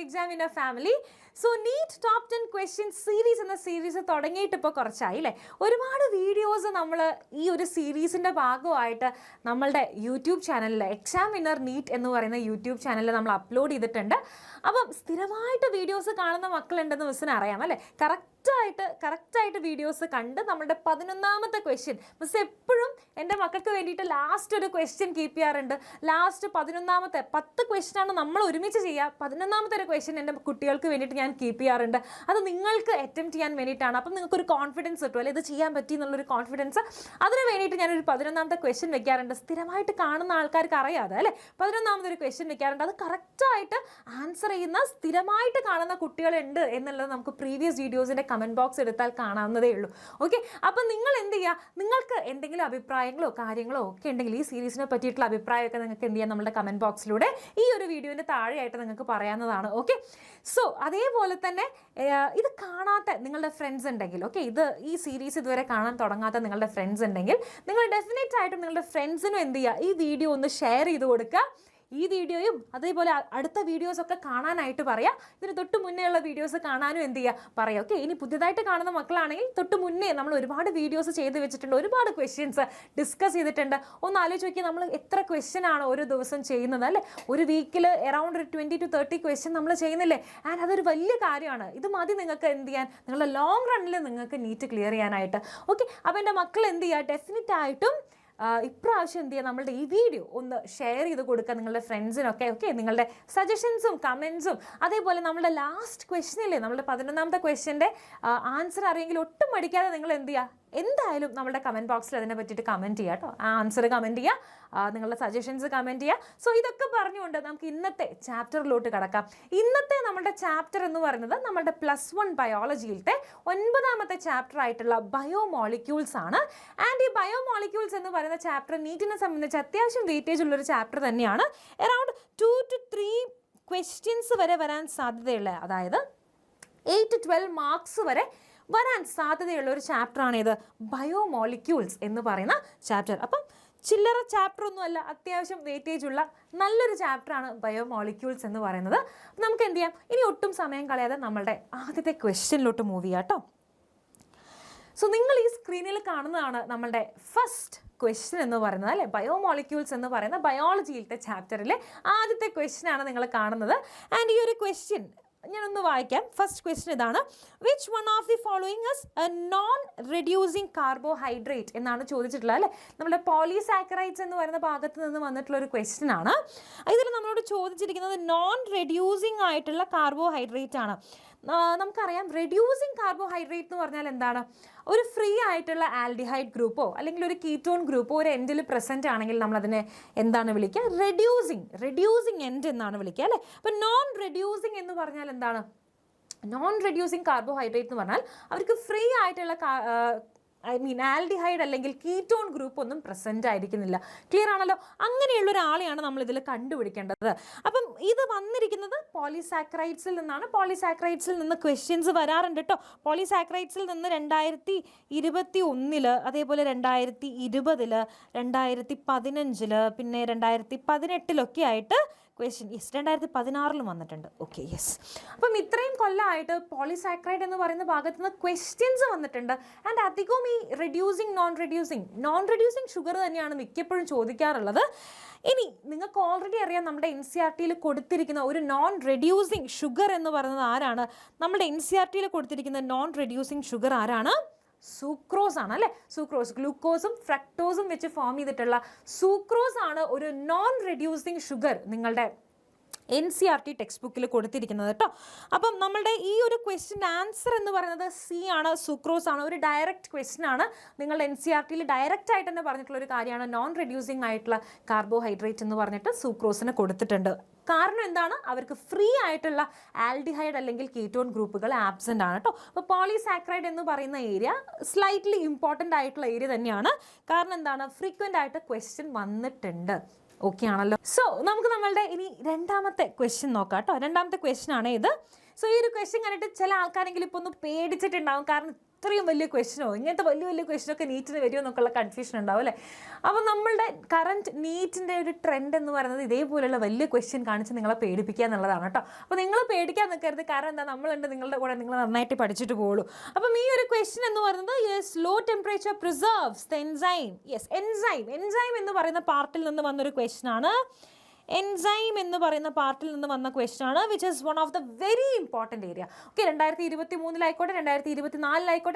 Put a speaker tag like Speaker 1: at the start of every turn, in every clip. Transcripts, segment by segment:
Speaker 1: Exam in a Family. So NEET Top 10 Questions Series എന്ന series തുടങ്ങിയിട്ട് ഇപ്പോൾ കുറച്ചായി അല്ലേ. ഒരുപാട് വീഡിയോസ് നമ്മൾ ഈ ഒരു സീരീസിൻ്റെ ഭാഗമായിട്ട് നമ്മളുടെ യൂട്യൂബ് ചാനലിൽ എക്സാം വിന്നർ നീറ്റ് എന്ന് പറയുന്ന യൂട്യൂബ് ചാനലിൽ നമ്മൾ അപ്ലോഡ് ചെയ്തിട്ടുണ്ട്. അപ്പം സ്ഥിരമായിട്ട് വീഡിയോസ് കാണുന്ന മക്കളുണ്ടെന്ന് മിസ്സിന് അറിയാം അല്ലേ. കറക്റ്റായിട്ട് വീഡിയോസ് കണ്ട് നമ്മുടെ 11ാമത്തെ ക്വസ്റ്റ്യൻ മിസ് എപ്പോഴും എൻ്റെ മക്കൾക്ക് വേണ്ടിയിട്ട് ലാസ്റ്റ് ഒരു ക്വസ്റ്റ്യൻ കീപ്പ് ചെയ്യാറുണ്ട്. ലാസ്റ്റ് 11ാമത്തെ 10 ക്വസ്റ്റ്യനാണ് നമ്മൾ ഒരുമിച്ച് ചെയ്യുക. 11ാമത്തെ ഒരു ക്വസ്റ്റ്യൻ എൻ്റെ കുട്ടികൾക്ക് വേണ്ടിയിട്ട് ഞാൻ കീപ്പ് ചെയ്യാറുണ്ട്. അത് നിങ്ങൾക്ക് അറ്റംപ്റ്റ് ചെയ്യാൻ വേണ്ടിയിട്ടാണ്. അപ്പം നിങ്ങൾക്കൊരു കോൺഫിഡൻസ് കിട്ടും അല്ലേ, ഇത് ചെയ്യാൻ പറ്റി എന്നുള്ളൊരു കോൺഫിഡൻസ്. അതിന് വേണ്ടിയിട്ട് ഞാനൊരു 11ാമത്തെ ക്വസ്റ്റ്യൻ വെക്കാറുണ്ട്. സ്ഥിരമായിട്ട് കാണുന്ന ആൾക്കാർക്ക് അറിയാതെ അല്ലേ. 11ാമത്തെ ഒരു ക്വസ്റ്റ്യൻ വെക്കാറുണ്ട്. അത് കറക്റ്റായിട്ട് ആൻസർ ചെയ്യുന്ന സ്ഥിരമായിട്ട് കാണുന്ന കുട്ടികളുണ്ട് എന്നുള്ളത് നമുക്ക് പ്രീവിയസ് വീഡിയോസിൻ്റെ കമൻറ്റ് ബോക്സ് എടുത്താൽ കാണാവുന്നതേ ഉള്ളൂ. ഓക്കെ, അപ്പം നിങ്ങൾ എന്ത് ചെയ്യുക, നിങ്ങൾക്ക് എന്തെങ്കിലും അഭിപ്രായങ്ങളോ കാര്യങ്ങളോ ഒക്കെ ഉണ്ടെങ്കിൽ ഈ സീരീസിനെ പറ്റിയിട്ടുള്ള അഭിപ്രായമൊക്കെ നിങ്ങൾക്ക് എന്ത് ചെയ്യാം, നമ്മുടെ കമൻറ്റ് ബോക്സിലൂടെ ഈ ഒരു വീഡിയോൻ്റെ താഴെയായിട്ട് നിങ്ങൾക്ക് പറയാവുന്നതാണ്. ഓക്കെ, സോ അതേപോലെ തന്നെ ഇത് കാണാത്ത നിങ്ങളുടെ ഫ്രണ്ട്സ് ഉണ്ടെങ്കിൽ, ഓക്കെ, ഈ സീരീസ് ഇതുവരെ കാണാൻ തുടങ്ങാത്ത നിങ്ങളുടെ ഫ്രണ്ട്സ് ഉണ്ടെങ്കിൽ നിങ്ങൾ ഡെഫിനറ്റ് ആയിട്ടും നിങ്ങളുടെ ഫ്രണ്ട്സിനും എന്ത് ചെയ്യുക, ഈ വീഡിയോ ഒന്ന് ഷെയർ ചെയ്ത് കൊടുക്കുക. ഈ വീഡിയോയും അതേപോലെ അടുത്ത വീഡിയോസൊക്കെ കാണാനായിട്ട് പറയാം. ഇതിന് തൊട്ട് മുന്നേ ഉള്ള വീഡിയോസ് കാണാനും എന്ത് ചെയ്യുക പറയാം. ഓക്കെ, ഇനി പുതിയതായിട്ട് കാണുന്ന മക്കളാണെങ്കിൽ തൊട്ട് മുന്നേ നമ്മൾ ഒരുപാട് വീഡിയോസ് ചെയ്ത് വെച്ചിട്ടുണ്ട്, ഒരുപാട് ക്വസ്റ്റ്യൻസ് ഡിസ്കസ് ചെയ്തിട്ടുണ്ട്. ഒന്ന് ആലോചിച്ച് നോക്കി, നമ്മൾ എത്ര ക്വസ്റ്റ്യൻ ആണ് ഓരോ ദിവസം ചെയ്യുന്നത് അല്ലേ. ഒരു വീക്കിൽ അറൗണ്ട് ഒരു 20 to 30 ക്വസ്റ്റ്യൻ നമ്മൾ ചെയ്യുന്നില്ലേ. ആൻഡ് അതൊരു വലിയ കാര്യമാണ്. ഇത് മതി നിങ്ങൾക്ക് എന്ത് ചെയ്യാൻ, നിങ്ങളുടെ ലോങ് റണ്ണിൽ നിങ്ങൾക്ക് നീറ്റ് ക്ലിയർ ചെയ്യാനായിട്ട്. ഓക്കെ, അപ്പോൾ എൻ്റെ മക്കൾ എന്ത് ചെയ്യുക, ഡെഫിനറ്റ് ആയിട്ടും ഇപ്രാവശ്യം എന്ത് ചെയ്യുക, നമ്മളുടെ ഈ വീഡിയോ ഒന്ന് ഷെയർ ചെയ്ത് കൊടുക്കുക നിങ്ങളുടെ ഫ്രണ്ട്സിനൊക്കെ. ഓക്കെ, നിങ്ങളുടെ സജഷൻസും കമൻസും അതേപോലെ നമ്മുടെ ലാസ്റ്റ് ക്വസ്റ്റ്യനില്ലേ, നമ്മുടെ 11ാമത്തെ ക്വസ്റ്റ്യൻ്റെ ആൻസർ അറിയെങ്കിൽ ഒട്ടും മടിക്കാതെ നിങ്ങൾ എന്ത് ചെയ്യുക, എന്തായാലും നമ്മുടെ കമൻറ്റ് ബോക്സിൽ അതിനെ പറ്റിയിട്ട് കമൻറ്റ് ചെയ്യുക കേട്ടോ. ആൻസർ കമൻറ്റ് ചെയ്യുക, നിങ്ങളുടെ സജഷൻസ് കമൻറ്റ് ചെയ്യുക. സോ ഇതൊക്കെ പറഞ്ഞുകൊണ്ട് നമുക്ക് ഇന്നത്തെ ചാപ്റ്ററിലോട്ട് കിടക്കാം. ഇന്നത്തെ നമ്മുടെ ചാപ്റ്റർ എന്ന് പറയുന്നത് നമ്മുടെ +1 ബയോളജിയിലത്തെ 9ാമത്തെ ചാപ്റ്റർ ആയിട്ടുള്ള ബയോമോളിക്യൂൾസ് ആണ്. ആൻഡ് ഈ ബയോമോളിക്യൂൾസ് എന്ന് പറയുന്ന ചാപ്റ്റർ നീറ്റിനെ സംബന്ധിച്ച് അത്യാവശ്യം വെയിറ്റേജ് ഉള്ളൊരു ചാപ്റ്റർ തന്നെയാണ്. അറൗണ്ട് 2 to 3 ക്വസ്റ്റ്യൻസ് വരെ വരാൻ സാധ്യതയുള്ള, അതായത് 8 to 12 മാർക്സ് വരെ വരാൻ സാധ്യതയുള്ള ഒരു ചാപ്റ്ററാണ് ഇത് ബയോമോളിക്യൂൾസ് എന്ന് പറയുന്ന ചാപ്റ്റർ. അപ്പം ചില്ലറ ചാപ്റ്റർ ഒന്നുമല്ല, അത്യാവശ്യം വെയിറ്റേജ് ഉള്ള നല്ലൊരു ചാപ്റ്ററാണ് ബയോമോളിക്യൂൾസ് എന്ന് പറയുന്നത്. നമുക്ക് എന്ത് ചെയ്യാം, ഇനി ഒട്ടും സമയം കളയാതെ നമ്മളുടെ ആദ്യത്തെ ക്വസ്റ്റ്യനിലോട്ട് മൂവ് ചെയ്യാം കേട്ടോ. സോ നിങ്ങൾ ഈ സ്ക്രീനിൽ കാണുന്നതാണ് നമ്മളുടെ ഫസ്റ്റ് ക്വസ്റ്റ്യൻ എന്ന് പറയുന്നത് അല്ലേ. ബയോമോളിക്യൂൾസ് എന്ന് പറയുന്ന ബയോളജിയിലത്തെ ചാപ്റ്ററിലെ ആദ്യത്തെ ക്വസ്റ്റ്യനാണ് നിങ്ങൾ കാണുന്നത്. ആൻഡ് ഈ ഒരു ക്വസ്റ്റ്യൻ ഞാനൊന്ന് വായിക്കാം. ഫസ്റ്റ് ക്വസ്റ്റ്യൻ ഇതാണ്: which one of the following is A non reducing carbohydrate എന്നാണ് ചോദിച്ചിട്ടുള്ളത് അല്ലേ. നമ്മുടെ പോളിസാക്കറൈഡ്സ് എന്ന് പറയുന്ന ഭാഗത്ത് നിന്ന് വന്നിട്ടുള്ള ഒരു ക്വസ്റ്റ്യൻ ആണ്. ഇതിൽ നമ്മളോട് ചോദിച്ചിരിക്കുന്നത് നോൺ റെഡ്യൂസിങ് ആയിട്ടുള്ള കാർബോഹൈഡ്രേറ്റ് ആണ്. നമുക്കറിയാം റെഡ്യൂസിങ് കാർബോഹൈഡ്രേറ്റ് എന്ന് പറഞ്ഞാൽ എന്താണ്, ഒരു ഫ്രീ ആയിട്ടുള്ള ആൽഡിഹൈഡ് ഗ്രൂപ്പോ അല്ലെങ്കിൽ ഒരു കീറ്റോൺ ഗ്രൂപ്പോ ഒരു എൻഡിൽ പ്രസൻറ്റ് ആണെങ്കിൽ നമ്മളതിനെ എന്താണ് വിളിക്കുക, റെഡ്യൂസിങ് എൻഡ് എന്നാണ് വിളിക്കുക അല്ലേ. അപ്പം നോൺ റെഡ്യൂസിങ് എന്ന് പറഞ്ഞാൽ എന്താണ്, നോൺ റെഡ്യൂസിങ് കാർബോഹൈഡ്രേറ്റ് എന്ന് പറഞ്ഞാൽ അവർക്ക് ഫ്രീ ആയിട്ടുള്ള ആൽഡിഹൈഡ് അല്ലെങ്കിൽ കീറ്റോൺ ഗ്രൂപ്പ് ഒന്നും പ്രസൻറ്റ് ആയിരിക്കുന്നില്ല. ക്ലിയർ ആണല്ലോ. അങ്ങനെയുള്ള ഒരാളെയാണ് നമ്മൾ ഇതിൽ കണ്ടുപിടിക്കേണ്ടത്. അപ്പം ഇത് വന്നിരിക്കുന്നത് പോളിസാക്കറൈഡ്സിൽ നിന്നാണ്. പോളിസാക്കറൈഡ്സിൽ നിന്ന് ക്വസ്റ്റ്യൻസ് വരാറുണ്ട് കേട്ടോ. പോളിസാക്കറൈഡ്സിൽ നിന്ന് 2021, അതേപോലെ 2020, 2015, പിന്നെ 2018 ആയിട്ട് ക്വസ്റ്റ്യൻ. 2016 വന്നിട്ടുണ്ട്. Okay, yes. അപ്പം ഇത്രയും കൊല്ലമായിട്ട് പോളിസാക്കറൈഡ് എന്ന് പറയുന്ന ഭാഗത്ത് നിന്ന് ക്വസ്റ്റ്യൻസ് വന്നിട്ടുണ്ട്. ആൻഡ് അധികവും ഈ നോൺ റെഡ്യൂസിങ് ഷുഗർ തന്നെയാണ് മിക്കപ്പോഴും ചോദിക്കാറുള്ളത്. ഇനി നിങ്ങൾക്ക് ഓൾറെഡി അറിയാം, നമ്മുടെ NCERT കൊടുത്തിരിക്കുന്ന ഒരു നോൺ റെഡ്യൂസിങ് ഷുഗർ എന്ന് പറയുന്നത് ആരാണ്, നമ്മുടെ NCERT കൊടുത്തിരിക്കുന്ന നോൺ റെഡ്യൂസിങ് ഷുഗർ ആരാണ്, സൂക്രോസ് ആണ് അല്ലേ. സൂക്രോസ്, ഗ്ലൂക്കോസും ഫ്രക്ടോസും വെച്ച് ഫോം ചെയ്തിട്ടുള്ള സൂക്രോസ് ആണ് ഒരു നോൺ റെഡ്യൂസിങ് ഷുഗർ നിങ്ങളുടെ NCERT ടെക്സ്റ്റ് ബുക്കിൽ കൊടുത്തിരിക്കുന്നത് കേട്ടോ. അപ്പം നമ്മളുടെ ഈ ഒരു ക്വസ്റ്റ്യൻ ആൻസർ എന്ന് പറയുന്നത് C ആണ്, സൂക്രോസ് ആണ്. ഒരു ഡയറക്റ്റ് ക്വസ്റ്റ്യൻ ആണ്. നിങ്ങളുടെ NCERT ഡയറക്റ്റ് ആയിട്ട് തന്നെ പറഞ്ഞിട്ടുള്ള ഒരു കാര്യമാണ്, നോൺ റെഡ്യൂസിങ് ആയിട്ടുള്ള കാർബോഹൈഡ്രേറ്റ് എന്ന് പറഞ്ഞിട്ട് സൂക്രോസിനെ കൊടുത്തിട്ടുണ്ട്. കാരണം എന്താണ്, അവർക്ക് ഫ്രീ ആയിട്ടുള്ള ആൽഡിഹൈഡ് അല്ലെങ്കിൽ കീറ്റോൺ ഗ്രൂപ്പുകൾ ആബ്സെൻ്റ് ആണ് കേട്ടോ. അപ്പോൾ പോളിസാക്കറൈഡ് എന്ന് പറയുന്ന ഏരിയ സ്ലൈറ്റ്ലി ഇമ്പോർട്ടൻ്റ് ആയിട്ടുള്ള ഏരിയ തന്നെയാണ്. കാരണം എന്താണ്, ഫ്രീക്വൻ്റ് ആയിട്ട് ക്വസ്റ്റ്യൻ വന്നിട്ടുണ്ട്. ഓക്കെ ആണല്ലോ. സോ നമുക്ക് നമ്മളുടെ ഇനി രണ്ടാമത്തെ ക്വസ്റ്റ്യൻ നോക്കാം കേട്ടോ. രണ്ടാമത്തെ ക്വസ്റ്റ്യൻ ആണ് ഇത്. സോ ഈ ഒരു ക്വസ്റ്റ്യൻ കണ്ടിട്ട് ചില ആൾക്കാരെങ്കിലും ഇപ്പോൾ ഒന്ന് പേടിച്ചിട്ടുണ്ടാവും. കാരണം ഇത്രയും വലിയ ക്വസ്റ്റനോ ഇങ്ങനത്തെ വലിയ വലിയ ക്വസ്റ്റനൊക്കെ നീറ്റിന് വരുമോ എന്നൊക്കെയുള്ള കൺഫ്യൂഷൻ ഉണ്ടാവും അല്ലേ. അപ്പോൾ നമ്മളുടെ കറൻറ്റ് നീറ്റിൻ്റെ ഒരു ട്രെൻഡ് എന്ന് പറയുന്നത് ഇതേപോലെയുള്ള വലിയ ക്വസ്റ്റ്യൻ കാണിച്ച് നിങ്ങളെ പേടിപ്പിക്കുക എന്നുള്ളതാണ് കേട്ടോ. അപ്പോൾ നിങ്ങൾ പേടിക്കാൻ നിൽക്കരുത്, കാരണം എന്താ, നമ്മളുണ്ട് നിങ്ങളുടെ കൂടെ, നിങ്ങൾ നന്നായിട്ട് പഠിച്ചിട്ട് പോകുള്ളൂ. അപ്പം ഈ ഒരു ക്വസ്റ്റ്യൻ എന്ന് പറയുന്നത് yes, low temperature preserves the enzyme. Yes, enzyme എന്ന് പറയുന്ന പാർട്ടിൽ നിന്ന് വന്നൊരു ക്വസ്റ്റ്യൻ ആണ്. എൻസൈം എന്ന് പറയുന്ന പാർട്ടിൽ നിന്ന് വന്ന ക്വസ്റ്റ്യൻ ആണ്, which is one of the very important area. Okay, 2023 2024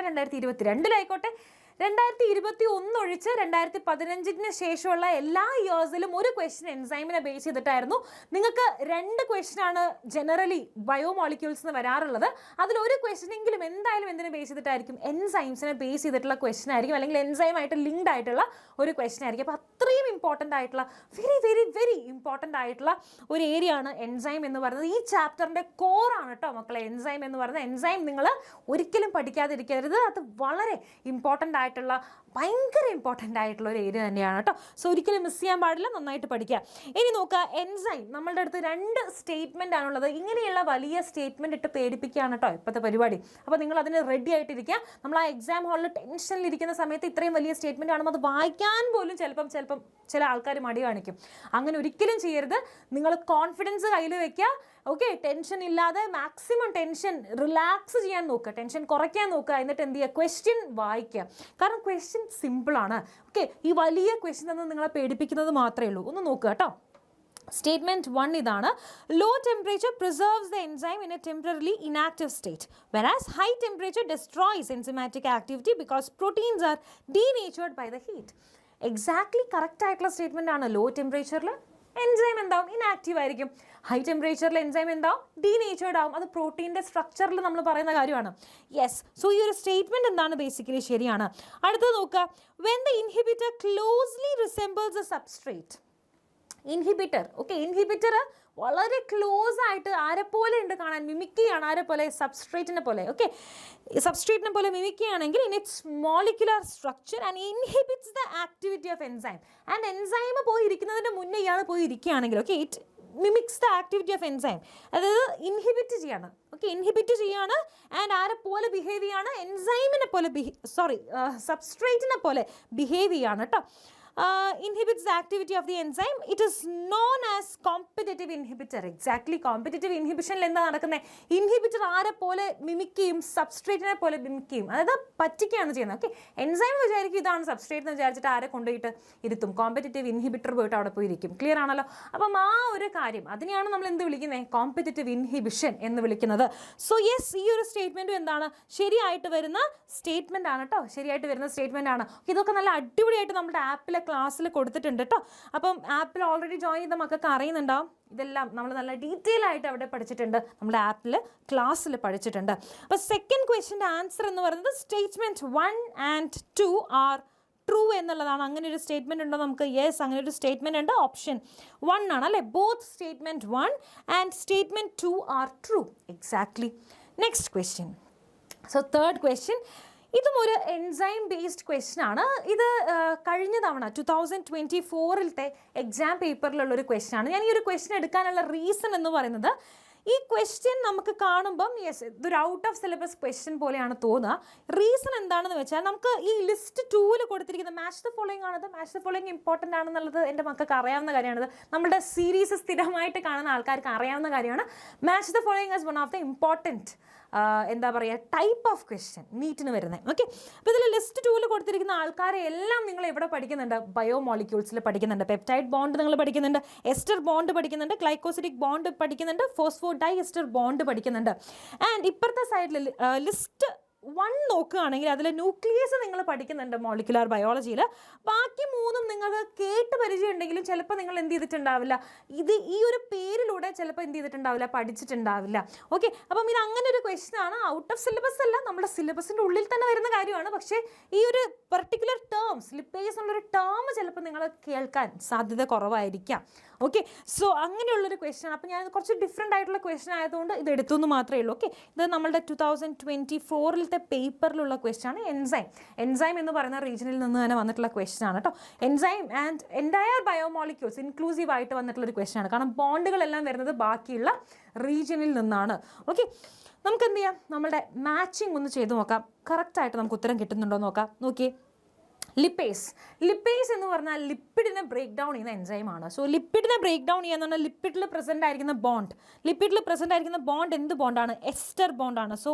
Speaker 1: 2022 2021 ഒഴിച്ച് 2015 ശേഷമുള്ള എല്ലാ ഇയേഴ്സിലും ഒരു ക്വസ്റ്റ്യൻ എൻസൈമിനെ ബേസ് ചെയ്തിട്ടായിരുന്നു. നിങ്ങൾക്ക് 2 ക്വസ്റ്റ്യനാണ് ജനറലി ബയോമോളിക്യൂൾസ് എന്ന് വരാറുള്ളത്. അതിലൊരു ക്വസ്റ്റ്യനെങ്കിലും എന്തായാലും എന്തിനെ ബേസ് ചെയ്തിട്ടായിരിക്കും, എൻസൈംസിനെ ബേസ് ചെയ്തിട്ടുള്ള ക്വസ്റ്റ്യൻ ആയിരിക്കും, അല്ലെങ്കിൽ എൻസൈമായിട്ട് ലിങ്ക്ഡ് ആയിട്ടുള്ള ഒരു ക്വസ്റ്റ്യൻ ആയിരിക്കും. അപ്പോൾ അത്രയും ഇമ്പോർട്ടൻ്റ് ആയിട്ടുള്ള വെരി വെരി വെരി ഇമ്പോർട്ടൻ്റ് ആയിട്ടുള്ള ഒരു ഏരിയ ആണ് എൻസൈം എന്ന് പറയുന്നത്. ഈ ചാപ്റ്ററിൻ്റെ കോറാണ് കേട്ടോ മക്കളെ എൻസൈം എന്ന് പറയുന്നത്. എൻസൈം നിങ്ങൾ ഒരിക്കലും പഠിക്കാതിരിക്കരുത്, അത് വളരെ ഇമ്പോർട്ടൻ്റ് ആയിട്ടുള്ള, ഭയങ്കര ഇമ്പോർട്ടൻ്റ് ആയിട്ടുള്ള ഒരു ഏരിയ തന്നെയാണ് കേട്ടോ. സോ ഒരിക്കലും മിസ് ചെയ്യാൻ പാടില്ല, നന്നായിട്ട് പഠിക്കുക. ഇനി നോക്കുക, എൻസൈം നമ്മളുടെ അടുത്ത് 2 സ്റ്റേറ്റ്മെൻ്റ് ആണുള്ളത്. ഇങ്ങനെയുള്ള വലിയ സ്റ്റേറ്റ്മെൻറ്റ് ഇട്ട് പേടിപ്പിക്കുകയാണ് കേട്ടോ ഇപ്പോഴത്തെ പരിപാടി. അപ്പോൾ നിങ്ങൾ അതിന് റെഡി ആയിട്ടിരിക്കുക. നമ്മൾ ആ എക്സാം ഹാളിൽ ടെൻഷനിലിരിക്കുന്ന സമയത്ത് ഇത്രയും വലിയ സ്റ്റേറ്റ്മെൻറ്റ് കാണുമ്പോൾ അത് വായിക്കാൻ പോലും ചിലപ്പം ചില ആൾക്കാർ മടി കാണിക്കും. അങ്ങനെ ഒരിക്കലും ചെയ്യരുത്. നിങ്ങൾ കോൺഫിഡൻസ് കയ്യിൽ വെക്കുക. ഓക്കെ, ടെൻഷൻ ഇല്ലാതെ മാക്സിമം ടെൻഷൻ റിലാക്സ് ചെയ്യാൻ നോക്കുക, ടെൻഷൻ കുറയ്ക്കാൻ നോക്കുക. എന്നിട്ട് എന്ത് ചെയ്യുക, ക്വസ്റ്റ്യൻ വായിക്കുക. കാരണം ക്വസ്റ്റ്യൻ സിമ്പിളാണ്. ഓക്കെ, ഈ വലിയ ക്വസ്റ്റ്യൻ എന്ന് നിങ്ങളെ പേടിപ്പിക്കുന്നത് മാത്രമേ ഉള്ളൂ. ഒന്ന് നോക്കുക കേട്ടോ. Statement 1 ഇതാണ്, low temperature preserves the enzyme in a temporarily inactive state, whereas high temperature destroys enzymatic activity because proteins are denatured by the heat. Exactly correct ആയിട്ടുള്ള സ്റ്റേറ്റ്മെൻ്റ് ആണ്. ലോ ടെമ്പറേച്ചറിൽ എൻസൈം എന്താവും, ഇനാക്റ്റീവ് ആയിരിക്കും. ഹൈ ടെമ്പറേച്ചറിൽ enzyme എന്താവും, denatured ആവും. അത് പ്രോട്ടീൻ്റെ സ്ട്രക്ചറിൽ നമ്മൾ പറയുന്ന കാര്യമാണ്. യെസ്, സോ ഈ ഒരു സ്റ്റേറ്റ്മെൻറ്റ് എന്താണ്, ബേസിക്കലി ശരിയാണ്. അടുത്തത് നോക്കുക, when the inhibitor closely resembles a substrate. Inhibitor, okay, inhibitor വളരെ ക്ലോസ് ആയിട്ട് ആരെപ്പോലെ ഉണ്ട് കാണാൻ, മിമിക്കുകയാണ്. ആരെപ്പോലെ, സബ്സ്ട്രേറ്റിനെ പോലെ. ഓക്കെ, സബ്സ്ട്രേറ്റിനെ പോലെ മിമിക്കുകയാണെങ്കിൽ in its molecular structure and inhibits the activity of enzyme. And enzyme പോയി ഇരിക്കുന്നതിന് മുന്നേ ഇയാൾ പോയി ഇരിക്കുകയാണെങ്കിൽ, okay, it mimics the activity of enzyme. അതായത് ഇൻഹിബിറ്റ് ചെയ്യാണ്. ഓക്കെ, ഇൻഹിബിറ്റ് ചെയ്യാണ്. ആൻഡ് ആരെ പോലെ ബിഹേവ് ചെയ്യാണ്, എൻസൈമിനെ പോലെ സബ്സ്ട്രേറ്റിനെ പോലെ ബിഹേവ് ചെയ്യാണ് കേട്ടോ. Inhibits the activity of the enzyme. It is known as competitive inhibitor. Exactly, competitive inhibition എന്താ നടക്കുന്നത്, ഇൻഹിബിറ്റർ ആരെ പോലെ മിമിക് ചെയ്യും, സബ്സ്ട്രേറ്റിനെ പോലെ മിമിക് ചെയ്യും. അതായത് പറ്റിക്കുകയാണ് ചെയ്യുന്നത്. ഓക്കെ, എൻസൈം വിചാരിക്കും ഇതാണ് സബ്സ്ട്രേറ്റ് എന്ന് വിചാരിച്ചിട്ട് ആരെ കൊണ്ടുപോയിട്ട് ഇരുത്തും, കോമ്പറ്റിറ്റീവ് ഇൻഹിബിറ്റർ പോയിട്ട് അവിടെ പോയി ഇരിക്കും. ക്ലിയർ ആണല്ലോ. അപ്പം ആ ഒരു കാര്യം, അതിനെയാണ് നമ്മൾ എന്ത് വിളിക്കുന്നത്, കോമ്പറ്റിറ്റീവ് ഇൻഹിബിഷൻ എന്ന് വിളിക്കുന്നത്. സോ യെസ്, ഈ ഒരു സ്റ്റേറ്റ്മെൻറ്റും എന്താണ്, ശരിയായിട്ട് വരുന്ന സ്റ്റേറ്റ്മെൻ്റ് ആണ് കേട്ടോ, ശരിയായിട്ട് വരുന്ന സ്റ്റേറ്റ്മെൻ്റ് ആണ്. ഇതൊക്കെ നല്ല അടിപൊളിയായിട്ട് നമ്മുടെ ആപ്പിലെ ക്ലാസ്സിൽ കൊടുത്തിട്ടുണ്ട് കേട്ടോ. അപ്പം ആപ്പിൽ ഓൾറെഡി ജോയിൻ ചെയ്ത മക്കൾക്ക് അറിയുന്നുണ്ടാവും. ഇതെല്ലാം നമ്മൾ നല്ല ഡീറ്റെയിൽ ആയിട്ട് അവിടെ പഠിച്ചിട്ടുണ്ട്, നമ്മുടെ ആപ്പിൽ ക്ലാസ്സിൽ പഠിച്ചിട്ടുണ്ട്. അപ്പോൾ സെക്കൻഡ് ക്വസ്റ്റ്യൻ്റെ ആൻസർ എന്ന് പറയുന്നത് സ്റ്റേറ്റ്മെൻറ്റ് 1 and 2 ആർ ട്രൂ എന്നുള്ളതാണ്. അങ്ങനെ ഒരു സ്റ്റേറ്റ്മെൻറ്റ് ഉണ്ടോ നമുക്ക്? യെസ്, അങ്ങനെ ഒരു സ്റ്റേറ്റ്മെൻറ്റ് ഉണ്ട്. ഓപ്ഷൻ 1 ആണ് അല്ലേ. Both statement 1 and statement 2 are true. Exactly. Next question. So third question, ഇതും ഒരു എൻസൈം ബേസ്ഡ് ക്വസ്റ്റ്യൻ ആണ്. ഇത് കഴിഞ്ഞ തവണ 2024 എക്സാം പേപ്പറിലുള്ളൊരു ക്വസ്റ്റ്യൻ ആണ്. ഞാൻ ഈ ഒരു ക്വസ്റ്റ്യൻ എടുക്കാനുള്ള റീസൺ എന്ന് പറയുന്നത്, ഈ ക്വസ്റ്റ്യൻ നമുക്ക് കാണുമ്പം യെസ് ഇതൊരു ഔട്ട് ഓഫ് സിലബസ് ക്വസ്റ്റ്യൻ പോലെയാണ് തോന്നുക. റീസൺ എന്താണെന്ന് വെച്ചാൽ, നമുക്ക് ഈ ലിസ്റ്റ് 2 കൊടുത്തിരിക്കുന്ന മാച്ച് ദ ഫോളോയിങ് ആണത്. മാച്ച് ദ ഫോളോയിങ് ഇമ്പോർട്ടൻ്റ് ആണെന്നുള്ളത് എൻ്റെ മക്കൾക്ക് അറിയാവുന്ന കാര്യമാണത്. നമ്മുടെ സീരീസ് സ്ഥിരമായിട്ട് കാണുന്ന ആൾക്കാർക്ക് അറിയാവുന്ന കാര്യമാണ്. Match the following as one of the important എന്താ പറയുക ടൈപ്പ് ഓഫ് ക്വസ്റ്റ്യൻ നീറ്റിന് വരുന്നത്. ഓക്കെ, അപ്പോൾ ഇതിൽ ലിസ്റ്റ് 2 കൊടുത്തിരിക്കുന്ന ആൾക്കാരെ എല്ലാം നിങ്ങൾ എവിടെ പഠിക്കുന്നുണ്ട്, ബയോമോളിക്യൂൾസിൽ പഠിക്കുന്നുണ്ട്. പെപ്റ്റൈഡ് ബോണ്ട് നിങ്ങൾ പഠിക്കുന്നുണ്ട്, എസ്റ്റർ ബോണ്ട് പഠിക്കുന്നുണ്ട്, ഗ്ലൈക്കോസിഡിക് ബോണ്ട് പഠിക്കുന്നുണ്ട്, ഫോസ്ഫോഡൈ എസ്റ്റർ ബോണ്ട് പഠിക്കുന്നുണ്ട്. ആൻഡ് ഇപ്പുറത്തെ സൈഡിൽ ലിസ്റ്റ് 1 നോക്കുകയാണെങ്കിൽ അതിൽ ന്യൂക്ലിയസ് നിങ്ങൾ പഠിക്കുന്നുണ്ട് മോളിക്കുലാർ ബയോളജിയിൽ. ബാക്കി 3 നിങ്ങൾക്ക് കേട്ട് പരിചയം ഉണ്ടെങ്കിലും ചിലപ്പോൾ നിങ്ങൾ എന്ത് ചെയ്തിട്ടുണ്ടാവില്ല, ഈ ഒരു പേരിലൂടെ ചിലപ്പോൾ എന്ത് ചെയ്തിട്ടുണ്ടാവില്ല, പഠിച്ചിട്ടുണ്ടാവില്ല. ഓക്കെ, അപ്പം ഇത് അങ്ങനെ ഒരു ക്വസ്റ്റ്യൻ ആണ്. ഔട്ട് ഓഫ് സിലബസ് അല്ല, നമ്മുടെ സിലബസിൻ്റെ ഉള്ളിൽ തന്നെ വരുന്ന കാര്യമാണ്. പക്ഷേ ഈ ഒരു പെർട്ടിക്കുലർ ടേം, സ്ലിപ്പേജ് എന്നുള്ളൊരു ടേം ചിലപ്പോൾ നിങ്ങൾ കേൾക്കാൻ സാധ്യത കുറവായിരിക്കാം. ഓക്കെ, സോ അങ്ങനെയുള്ളൊരു ക്വസ്റ്റ്യൻ. അപ്പോൾ ഞാൻ കുറച്ച് ഡിഫറെൻ്റ് ആയിട്ടുള്ള ക്വസ്റ്റ്യൻ ആയതുകൊണ്ട് ഇത് എടുത്തു എന്ന് മാത്രമേ ഉള്ളൂ. ഓക്കെ, ഇത് നമ്മളുടെ 2024 പേപ്പറിലുള്ള ക്വസ്റ്റ്യൻ ആണ്. എൻസൈം എന്ന് പറയുന്ന റീജിയനിൽ നിന്ന് തന്നെ വന്നിട്ടുള്ള ക്വസ്റ്റ്യൻ ആണ് കേട്ടോ. Enzyme and entire biomolecules inclusive ആയിട്ട് വന്നിട്ടുള്ളൊരു ക്വസ്റ്റ്യൻ ആണ്. കാരണം ബോണ്ടുകളെല്ലാം വരുന്നത് ബാക്കിയുള്ള റീജിയനിൽ നിന്നാണ്. ഓക്കെ, നമുക്ക് എന്ത് ചെയ്യാം, നമ്മളുടെ മാച്ചിങ് ഒന്ന് ചെയ്ത് നോക്കാം. കറക്റ്റായിട്ട് നമുക്ക് ഉത്തരം കിട്ടുന്നുണ്ടോ നോക്കാം. നോക്കിയേ, ലിപ്പേസ് എന്ന് പറഞ്ഞാൽ ലിപ്പിഡിനെ ബ്രേക്ക് ഡൗൺ ചെയ്യുന്ന എൻസൈമാണ്. സോ ലിപ്പിഡിനെ ബ്രേക്ക് ഡൗൺ ചെയ്യാന്ന് പറഞ്ഞാൽ ലിപ്പിഡിൽ പ്രസന്റ് ആയിരിക്കുന്ന ബോണ്ട് എന്ത് ബോണ്ടാണ്? എസ്റ്റർ ബോണ്ടാണ്. സോ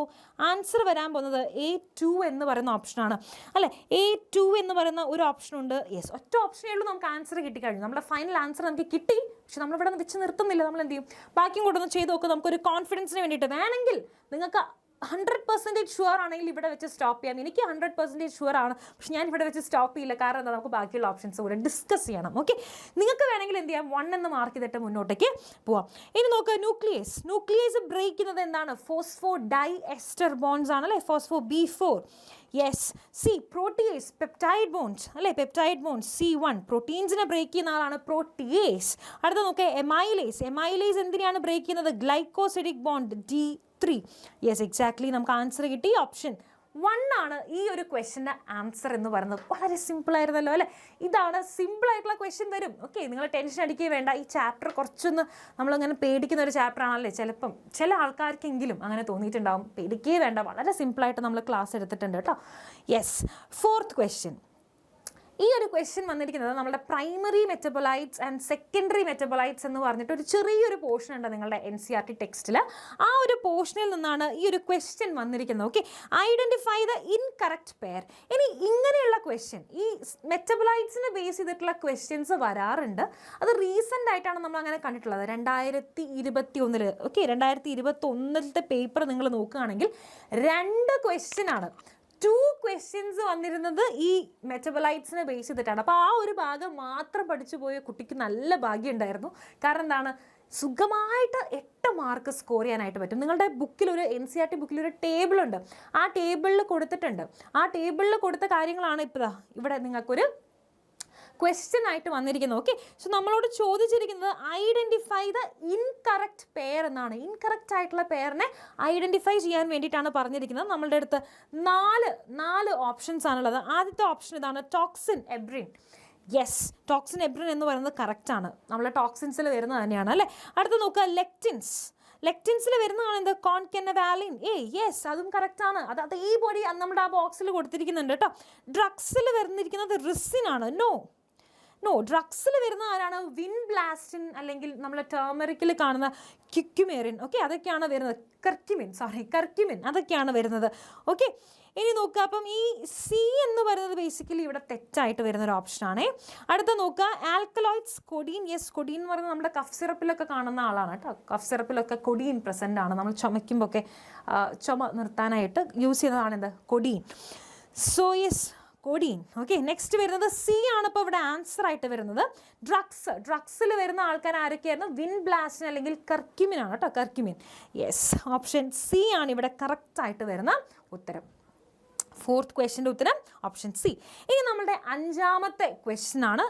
Speaker 1: ആൻസർ വരാൻ പോകുന്നത് A2 എന്ന് പറയുന്ന ഓപ്ഷനാണ് അല്ലേ. A2 എന്ന് പറയുന്ന ഒരു ഓപ്ഷനുണ്ട്. യെസ്, ഒറ്റ ഓപ്ഷനേ ഉള്ളൂ, നമുക്ക് ആൻസർ കിട്ടിക്കഴിഞ്ഞു. നമ്മുടെ ഫൈനൽ ആൻസർ നമുക്ക് കിട്ടി. പക്ഷെ നമ്മളിവിടെ വെച്ച് നിർത്തുന്നില്ല, നമ്മൾ എന്ത് ചെയ്യും, ബാക്കിയും കൂടെ ഒന്ന് ചെയ്ത് നോക്കുക. നമുക്കൊരു കോൺഫിഡൻസിന് വേണ്ടിയിട്ട് വേണമെങ്കിൽ നിങ്ങൾക്ക് 100% ഷുവർ ആണെങ്കിൽ ഇവിടെ വെച്ച് സ്റ്റോപ്പ് ചെയ്യാം. എനിക്ക് 100% ഷുവർ ആണ്, പക്ഷെ ഞാൻ ഇവിടെ വെച്ച് സ്റ്റോപ്പ് ചെയ്യില്ല. കാരണം എന്താ, നമുക്ക് ബാക്കിയുള്ള ഓപ്ഷൻസ് കൂടെ ഡിസ്കസ് ചെയ്യണം. ഓക്കെ, നിങ്ങൾക്ക് വേണമെങ്കിൽ എന്ത് ചെയ്യാം, 1 എന്ന് മാർക്ക് ചെയ്തിട്ട് മുന്നോട്ടേക്ക് പോവാം. ഇനി നോക്കുക, ന്യൂക്ലിയസ് ബ്രേക്ക് ചെയ്യുന്നത് എന്താണ്? ഫോസ്ഫോ ഡൈ എസ്റ്റർ ബോൺസ് ആണ് അല്ലേ, phospho B4. Yes. C protease, peptide bonds അല്ലേ, പെപ്റ്റൈഡ് ബോൺസ് C1. പ്രോട്ടീൻസിനെ ബ്രേക്ക് ചെയ്യുന്ന ആളാണ് പ്രോട്ടിയേസ്. അടുത്ത നോക്കുക, എമൈലേസ് എന്തിനാണ് ബ്രേക്ക് ചെയ്യുന്നത്? Glycosidic bond D3. Yes, exactly, നമുക്ക് ആൻസർ കിട്ടി. ഓപ്ഷൻ 1 ആണ് ഈ ഒരു ക്വസ്റ്റ്യൻ്റെ ആൻസർ എന്ന് പറയുന്നത്. വളരെ സിമ്പിൾ ആയിരുന്നല്ലോ അല്ലേ. ഇതാണ് സിമ്പിളായിട്ടുള്ള ക്വസ്റ്റ്യൻ വരും. ഓക്കെ, നിങ്ങൾ ടെൻഷൻ അടിക്കുകയും വേണ്ട. ഈ ചാപ്റ്റർ കുറച്ചൊന്ന് നമ്മളിങ്ങനെ പേടിക്കുന്ന ഒരു ചാപ്റ്റർ ആണല്ലേ, ചിലപ്പം ചില ആൾക്കാർക്കെങ്കിലും അങ്ങനെ തോന്നിയിട്ടുണ്ടാവും. പേടിക്കുകയേ വേണ്ട, വളരെ സിമ്പിളായിട്ട് നമ്മൾ ക്ലാസ് എടുത്തിട്ടുണ്ട് കേട്ടോ. Yes, 4th question. ഈ ഒരു ക്വസ്റ്റ്യൻ വന്നിരിക്കുന്നത് നമ്മുടെ പ്രൈമറി മെറ്റബോലൈറ്റ്സ് ആൻഡ് സെക്കൻഡറി മെറ്റബോലൈറ്റ്സ് എന്ന് പറഞ്ഞിട്ട് ഒരു ചെറിയൊരു പോർഷൻ ഉണ്ട് നിങ്ങളുടെ NCERT ടെക്സ്റ്റിൽ. ആ ഒരു പോർഷനിൽ നിന്നാണ് ഈ ഒരു ക്വസ്റ്റ്യൻ വന്നിരിക്കുന്നത്. Okay, identify the incorrect pair. ഇനി ഇങ്ങനെയുള്ള ക്വസ്റ്റ്യൻ, ഈ മെറ്റബോലൈറ്റ്സിനെ ബേസ് ചെയ്തിട്ടുള്ള ക്വസ്റ്റ്യൻസ് വരാറുണ്ട്. അത് റീസെൻ്റ് ആയിട്ടാണ് നമ്മൾ അങ്ങനെ കണ്ടിട്ടുള്ളത്. 2021. ഓക്കെ, 2021 പേപ്പർ നിങ്ങൾ നോക്കുകയാണെങ്കിൽ 2 ക്വസ്റ്റ്യനാണ്, 2 ക്വസ്റ്റ്യൻസ് വന്നിരുന്നത് ഈ മെറ്റബോലൈറ്റ്സിനെ ബേസ് ചെയ്തിട്ടാണ്. അപ്പോൾ ആ ഒരു ഭാഗം മാത്രം പഠിച്ചു പോയ കുട്ടിക്ക് നല്ല ഭാഗ്യം ഉണ്ടായിരുന്നു. കാരണം എന്താണ്, സുഖമായിട്ട് 8 മാർക്ക് സ്കോർ ചെയ്യാനായിട്ട് പറ്റും. നിങ്ങളുടെ ബുക്കിലൊരു NCERT ബുക്കിലൊരു ടേബിളുണ്ട്. ആ ടേബിളിൽ കൊടുത്തിട്ടുണ്ട്. ആ ടേബിളിൽ കൊടുത്ത കാര്യങ്ങളാണ് ഇപ്പോൾ ഇവിടെ നിങ്ങൾക്കൊരു ക്വസ്റ്റ്യൻ ആയിട്ട് വന്നിരിക്കുന്നത്. ഓക്കെ, സോ നമ്മളോട് ചോദിച്ചിരിക്കുന്നത് ഐഡൻറ്റിഫൈ ദ ഇൻകറക്റ്റ് പെയർ എന്നാണ്. ഇൻകറക്റ്റ് ആയിട്ടുള്ള പെയറിനെ ഐഡൻറ്റിഫൈ ചെയ്യാൻ വേണ്ടിയിട്ടാണ് പറഞ്ഞിരിക്കുന്നത്. നമ്മളുടെ അടുത്ത് 4 ഓപ്ഷൻസ് ആണുള്ളത്. ആദ്യത്തെ ഓപ്ഷൻ ഇതാണ്, ടോക്സിൻ എബ്രിൻ. യെസ്, ടോക്സിൻ എബ്രിൻ എന്ന് പറയുന്നത് കറക്റ്റാണ്, നമ്മളെ ടോക്സിൻസിൽ വരുന്നത് തന്നെയാണ് അല്ലേ. അടുത്ത് നോക്കുക, ലെക്റ്റിൻസിൽ വരുന്നതാണ് എന്ത്? കോൺകെനവാലിൻ. യെസ്, അതും കറക്റ്റാണ്. അതേപോലെ നമ്മുടെ ആ ബോക്സിൽ കൊടുത്തിരിക്കുന്നുണ്ട് കേട്ടോ. ഡ്രഗ്സിൽ വരുന്നിരിക്കുന്നത് റിസിൻ ആണ്. നോ, ഡ്രഗ്സിൽ വരുന്ന ആരാണ്? വിൻബ്ലാസ്റ്റിൻ അല്ലെങ്കിൽ നമ്മളെ ടേമറിക്കിൽ കാണുന്ന ക്യുക്യുമേറിൻ. ഓക്കെ, അതൊക്കെയാണ് വരുന്നത്. കർക്യുമിൻ അതൊക്കെയാണ് വരുന്നത്. ഓക്കെ, ഇനി നോക്കുക, അപ്പം ഈ C എന്ന് പറയുന്നത് ബേസിക്കലി ഇവിടെ തെറ്റായിട്ട് വരുന്നൊരു ഓപ്ഷനാണ്. അടുത്ത നോക്കുക, ആൽക്കലോയിഡ്സ്, കൊഡീൻ. യെസ്, കൊഡീൻ എന്ന് പറയുന്നത് നമ്മുടെ കഫ് സിറപ്പിലൊക്കെ കാണുന്ന ആളാണ് കേട്ടോ. കഫ് സിറപ്പിലൊക്കെ കൊഡീൻ പ്രസൻ്റ് ആണ്. നമ്മൾ ചുമയ്ക്കുമ്പോൾ ഒക്കെ ചുമ നിർത്താനായിട്ട് യൂസ് ചെയ്യുന്നതാണ് എന്ത്? കൊഡീൻ. So yes, കൊഡീൻ. ഓക്കെ, നെക്സ്റ്റ് വരുന്നത് C ആണ് ഇപ്പോൾ ഇവിടെ ആൻസർ ആയിട്ട് വരുന്നത്. ഡ്രഗ്സിൽ വരുന്ന ആൾക്കാർ ആരൊക്കെയായിരുന്നു? വിൻബ്ലാസ്റ്റിൻ അല്ലെങ്കിൽ കർക്യുമിൻ ആണ് കേട്ടോ, കർക്യുമിൻ. യെസ്, ഓപ്ഷൻ C ആണ് ഇവിടെ കറക്റ്റായിട്ട് വരുന്ന ഉത്തരം. 4th ക്വസ്റ്റ്യൻ്റെ ഉത്തരം ഓപ്ഷൻ C. ഇനി നമ്മളുടെ 5ാമത്തെ ക്വസ്റ്റ്യൻ ആണ്.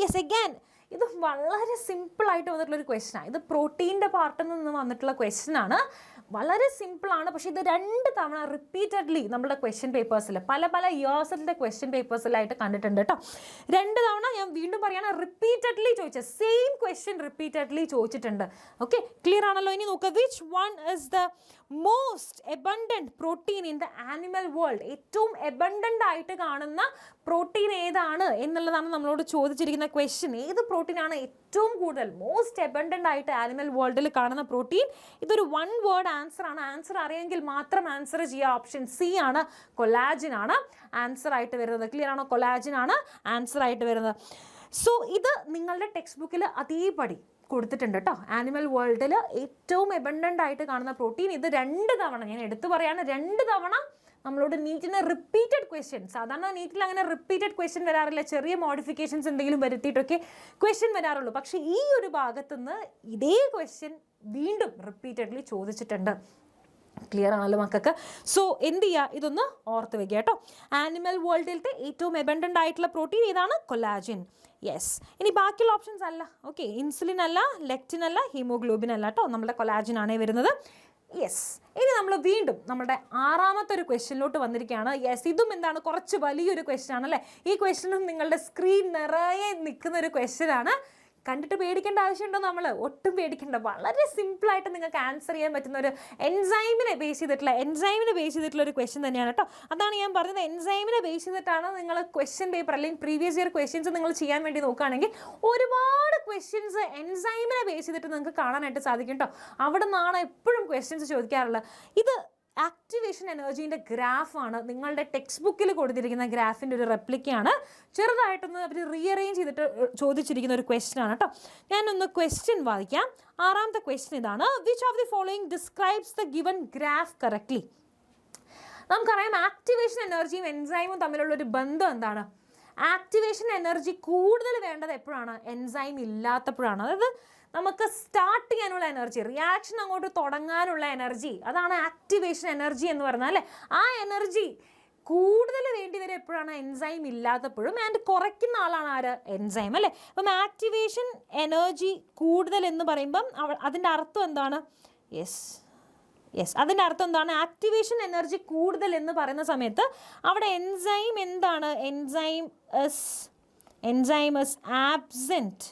Speaker 1: യെസ്, അഗൈൻ ഇത് വളരെ സിമ്പിളായിട്ട് വന്നിട്ടുള്ളൊരു ക്വസ്റ്റ്യനാണ്. ഇത് പ്രോട്ടീൻ്റെ പാർട്ടിൽ നിന്ന് വന്നിട്ടുള്ള ക്വസ്റ്റ്യനാണ്. വളരെ സിമ്പിളാണ്, പക്ഷേ ഇത് 2 തവണ റിപ്പീറ്റഡ്ലി നമ്മുടെ ക്വസ്റ്റ്യൻ പേപ്പേഴ്സിൽ പല ഇയേഴ്സിൻ്റെ ക്വസ്റ്റ്യൻ പേപ്പേഴ്സിലായിട്ട് കണ്ടിട്ടുണ്ട് കേട്ടോ. 2 തവണ ഞാൻ വീണ്ടും പറയുകയാണ്, റിപ്പീറ്റഡ്ലി ചോദിച്ച സെയിം ക്വസ്റ്റ്യൻ റിപ്പീറ്റഡ്ലി ചോദിച്ചിട്ടുണ്ട്. ഓക്കെ, ക്ലിയർ ആണല്ലോ. ഇനി നോക്കുക, which one is the most abundant protein in the animal world? ഏറ്റവും എബണ്ടൻ്റ് ആയിട്ട് കാണുന്ന പ്രോട്ടീൻ ഏതാണ് എന്നുള്ളതാണ് നമ്മളോട് ചോദിച്ചിരിക്കുന്ന ക്വസ്റ്റ്യൻ. ഏത് പ്രോട്ടീനാണ് ഏറ്റവും കൂടുതൽ മോസ്റ്റ് എബണ്ടൻ്റ് ആയിട്ട് ആനിമൽ വേൾഡിൽ കാണുന്ന പ്രോട്ടീൻ? ഇതൊരു 1 വേർഡ് ആൻസർ ആണ്. ആൻസർ അറിയെങ്കിൽ മാത്രം ആൻസർ ചെയ്യുക. ഓപ്ഷൻ C ആണ്, കൊലാജിൻ ആണ് ആൻസർ ആയിട്ട് വരുന്നത്. ക്ലിയർ ആണോ? കൊലാജിൻ ആണ് ആൻസർ ആയിട്ട് വരുന്നത്. സോ ഇത് നിങ്ങളുടെ ടെക്സ്റ്റ് ബുക്കിൽ അതേപടി കൊടുത്തിട്ടുണ്ട് കേട്ടോ. ആനിമൽ വേൾഡിൽ ഏറ്റവും എബണ്ടൻ്റ് ആയിട്ട് കാണുന്ന പ്രോട്ടീൻ ഇത്. 2 തവണ ഞാൻ എടുത്തു പറയാണ്, 2 തവണ നമ്മളോട് നീറ്റിന് റിപ്പീറ്റഡ് ക്വസ്റ്റ്യൻ. സാധാരണ നീറ്റിൽ അങ്ങനെ റിപ്പീറ്റഡ് ക്വസ്റ്റ്യൻ വരാറില്ല, ചെറിയ മോഡിഫിക്കേഷൻസ് എന്തെങ്കിലും വരുത്തിയിട്ടൊക്കെ ക്വസ്റ്റ്യൻ വരാറുള്ളൂ. പക്ഷേ ഈ ഒരു ഭാഗത്തുനിന്ന് ഇതേ ക്വസ്റ്റ്യൻ വീണ്ടും റിപ്പീറ്റഡ്ലി ചോദിച്ചിട്ടുണ്ട്. ക്ലിയർ ആണല്ലോ മക്കൾക്ക്? സോ എന്ത് ചെയ്യുക, ഇതൊന്ന് ഓർത്ത് വയ്ക്കുക കേട്ടോ. ആനിമൽ വേൾഡിലത്തെ ഏറ്റവും എബണ്ടൻ്റ് ആയിട്ടുള്ള പ്രോട്ടീൻ ഏതാണ്? കൊലാജിൻ. യെസ്, ഇനി ബാക്കിയുള്ള ഓപ്ഷൻസ് അല്ല. ഓക്കെ, ഇൻസുലിൻ അല്ല, ലെക്റ്റിൻ അല്ല, ഹീമോഗ്ലോബിൻ അല്ല കേട്ടോ, നമ്മുടെ കൊലാജിൻ ആണേ വരുന്നത്. യെസ്, ഇനി നമ്മൾ വീണ്ടും നമ്മുടെ 6ാമത്തെ ഒരു ക്വസ്റ്റ്യനിലോട്ട് വന്നിരിക്കുകയാണ്. യെസ്, ഇതും എന്താണ്, കുറച്ച് വലിയൊരു ക്വസ്റ്റ്യൻ ആണല്ലേ. ഈ ക്വസ്റ്റ്യനും നിങ്ങളുടെ സ്ക്രീൻ നിറയെ നിൽക്കുന്ന ഒരു ക്വസ്റ്റ്യൻ ആണ്. കണ്ടിട്ട് പേടിക്കേണ്ട ആവശ്യമുണ്ടോ? നമ്മൾ ഒട്ടും പേടിക്കേണ്ട, വളരെ സിമ്പിളായിട്ട് നിങ്ങൾക്ക് ആൻസർ ചെയ്യാൻ പറ്റുന്ന ഒരു എൻസൈമിനെ ബേസ് ചെയ്തിട്ടുള്ള ഒരു ക്വസ്റ്റ്യൻ തന്നെയാണ് കേട്ടോ. അതാണ് ഞാൻ പറഞ്ഞത്, എൻസൈമിനെ ബേസ് ചെയ്തിട്ടാണ് നിങ്ങൾ ക്വസ്റ്റ്യൻ പേപ്പർ അല്ലെങ്കിൽ പ്രീവിയസ് ഇയർ ക്വസ്റ്റ്യൻസ് നിങ്ങൾ ചെയ്യാൻ വേണ്ടി നോക്കുകയാണെങ്കിൽ ഒരുപാട് ക്വസ്റ്റ്യൻസ് എൻസൈമിനെ ബേസ് ചെയ്തിട്ട് നിങ്ങൾക്ക് കാണാനായിട്ട് സാധിക്കും കേട്ടോ. അവിടെ നിന്നാണ് എപ്പോഴും ക്വസ്റ്റ്യൻസ് ചോദിക്കാറുള്ളത്. ഇത് ആക്ടിവേഷൻ എനർജീൻ്റെ ഗ്രാഫാണ്, നിങ്ങളുടെ ടെക്സ്റ്റ് ബുക്കിൽ കൊടുത്തിരിക്കുന്ന ഗ്രാഫിൻ്റെ ഒരു റെപ്ലിക്കയാണ്. ചെറുതായിട്ടൊന്ന് അവർ റീഅറേഞ്ച് ചെയ്തിട്ട് ചോദിച്ചിരിക്കുന്ന ഒരു ക്വസ്റ്റ്യൻ ആണ് കേട്ടോ. ഞാനൊന്ന് ക്വസ്റ്റ്യൻ വായിക്കാം. 6ാമത്തെ ക്വസ്റ്റ്യൻ ഇതാണ്: which of the following describes the given graph correctly? നമുക്കറിയാം ആക്ടിവേഷൻ എനർജിയും എൻസൈമും തമ്മിലുള്ളൊരു ബന്ധം എന്താണ്? ആക്ടിവേഷൻ എനർജി കൂടുതൽ വേണ്ടത് എപ്പോഴാണ്? എൻസൈം ഇല്ലാത്തപ്പോഴാണ്. അതായത് നമുക്ക് സ്റ്റാർട്ട് ചെയ്യാനുള്ള എനർജി, റിയാക്ഷൻ അങ്ങോട്ട് തുടങ്ങാനുള്ള എനർജി, അതാണ് ആക്ടിവേഷൻ എനർജി എന്ന് പറഞ്ഞാൽ അല്ലേ. ആ എനർജി കൂടുതൽ വേണ്ടി വരും എപ്പോഴാണ്? എൻസൈം ഇല്ലാത്തപ്പോഴും. ആൻഡ് കുറയ്ക്കുന്ന ആളാണ് ആര്? എൻസൈം അല്ലേ. അപ്പം ആക്ടിവേഷൻ എനർജി കൂടുതൽ എന്ന് പറയുമ്പം അതിൻ്റെ അർത്ഥം എന്താണ്? അതിൻ്റെ അർത്ഥം എന്താണ്? ആക്ടിവേഷൻ എനർജി കൂടുതൽ എന്ന് പറയുന്ന സമയത്ത് അവിടെ എൻസൈം എന്താണ്? എൻസൈം ഇസ് ആബ്സെൻറ്റ്